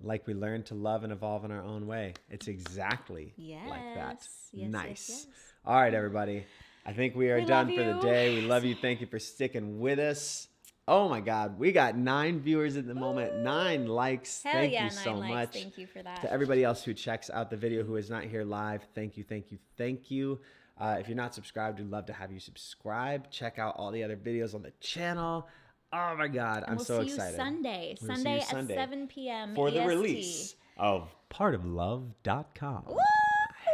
Like we learn to love and evolve in our own way. It's exactly like that.
Yes. Yes,
Nice.
yes.
All right, everybody. I think we are
We
done
love
for the
you.
day. We love you. Thank you for sticking with us. Oh my God, we got 9 viewers at the moment, 9 likes.
Hell
Thank
yeah,
you so
9 likes.
much.
Thank you for that.
To everybody else who checks out the video who is not here live, thank you, thank you, thank you. If you're not subscribed, we'd love to have you subscribe. Check out all the other videos on the channel. Oh my God, I'm so excited.
We'll see you Sunday.
We'll see
Sunday
you
at
Sunday
7 p.m.
for the
EST.
release of partoflove.com.
Woo!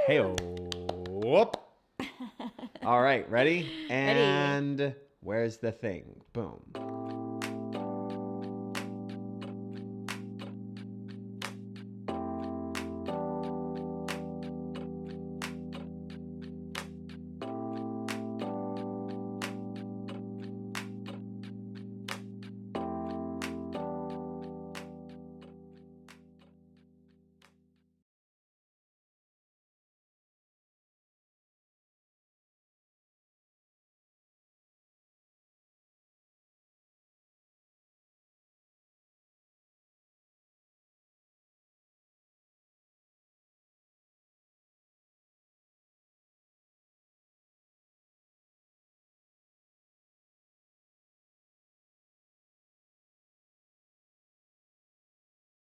Hey, whoop. All right, ready? And where's the thing? Boom.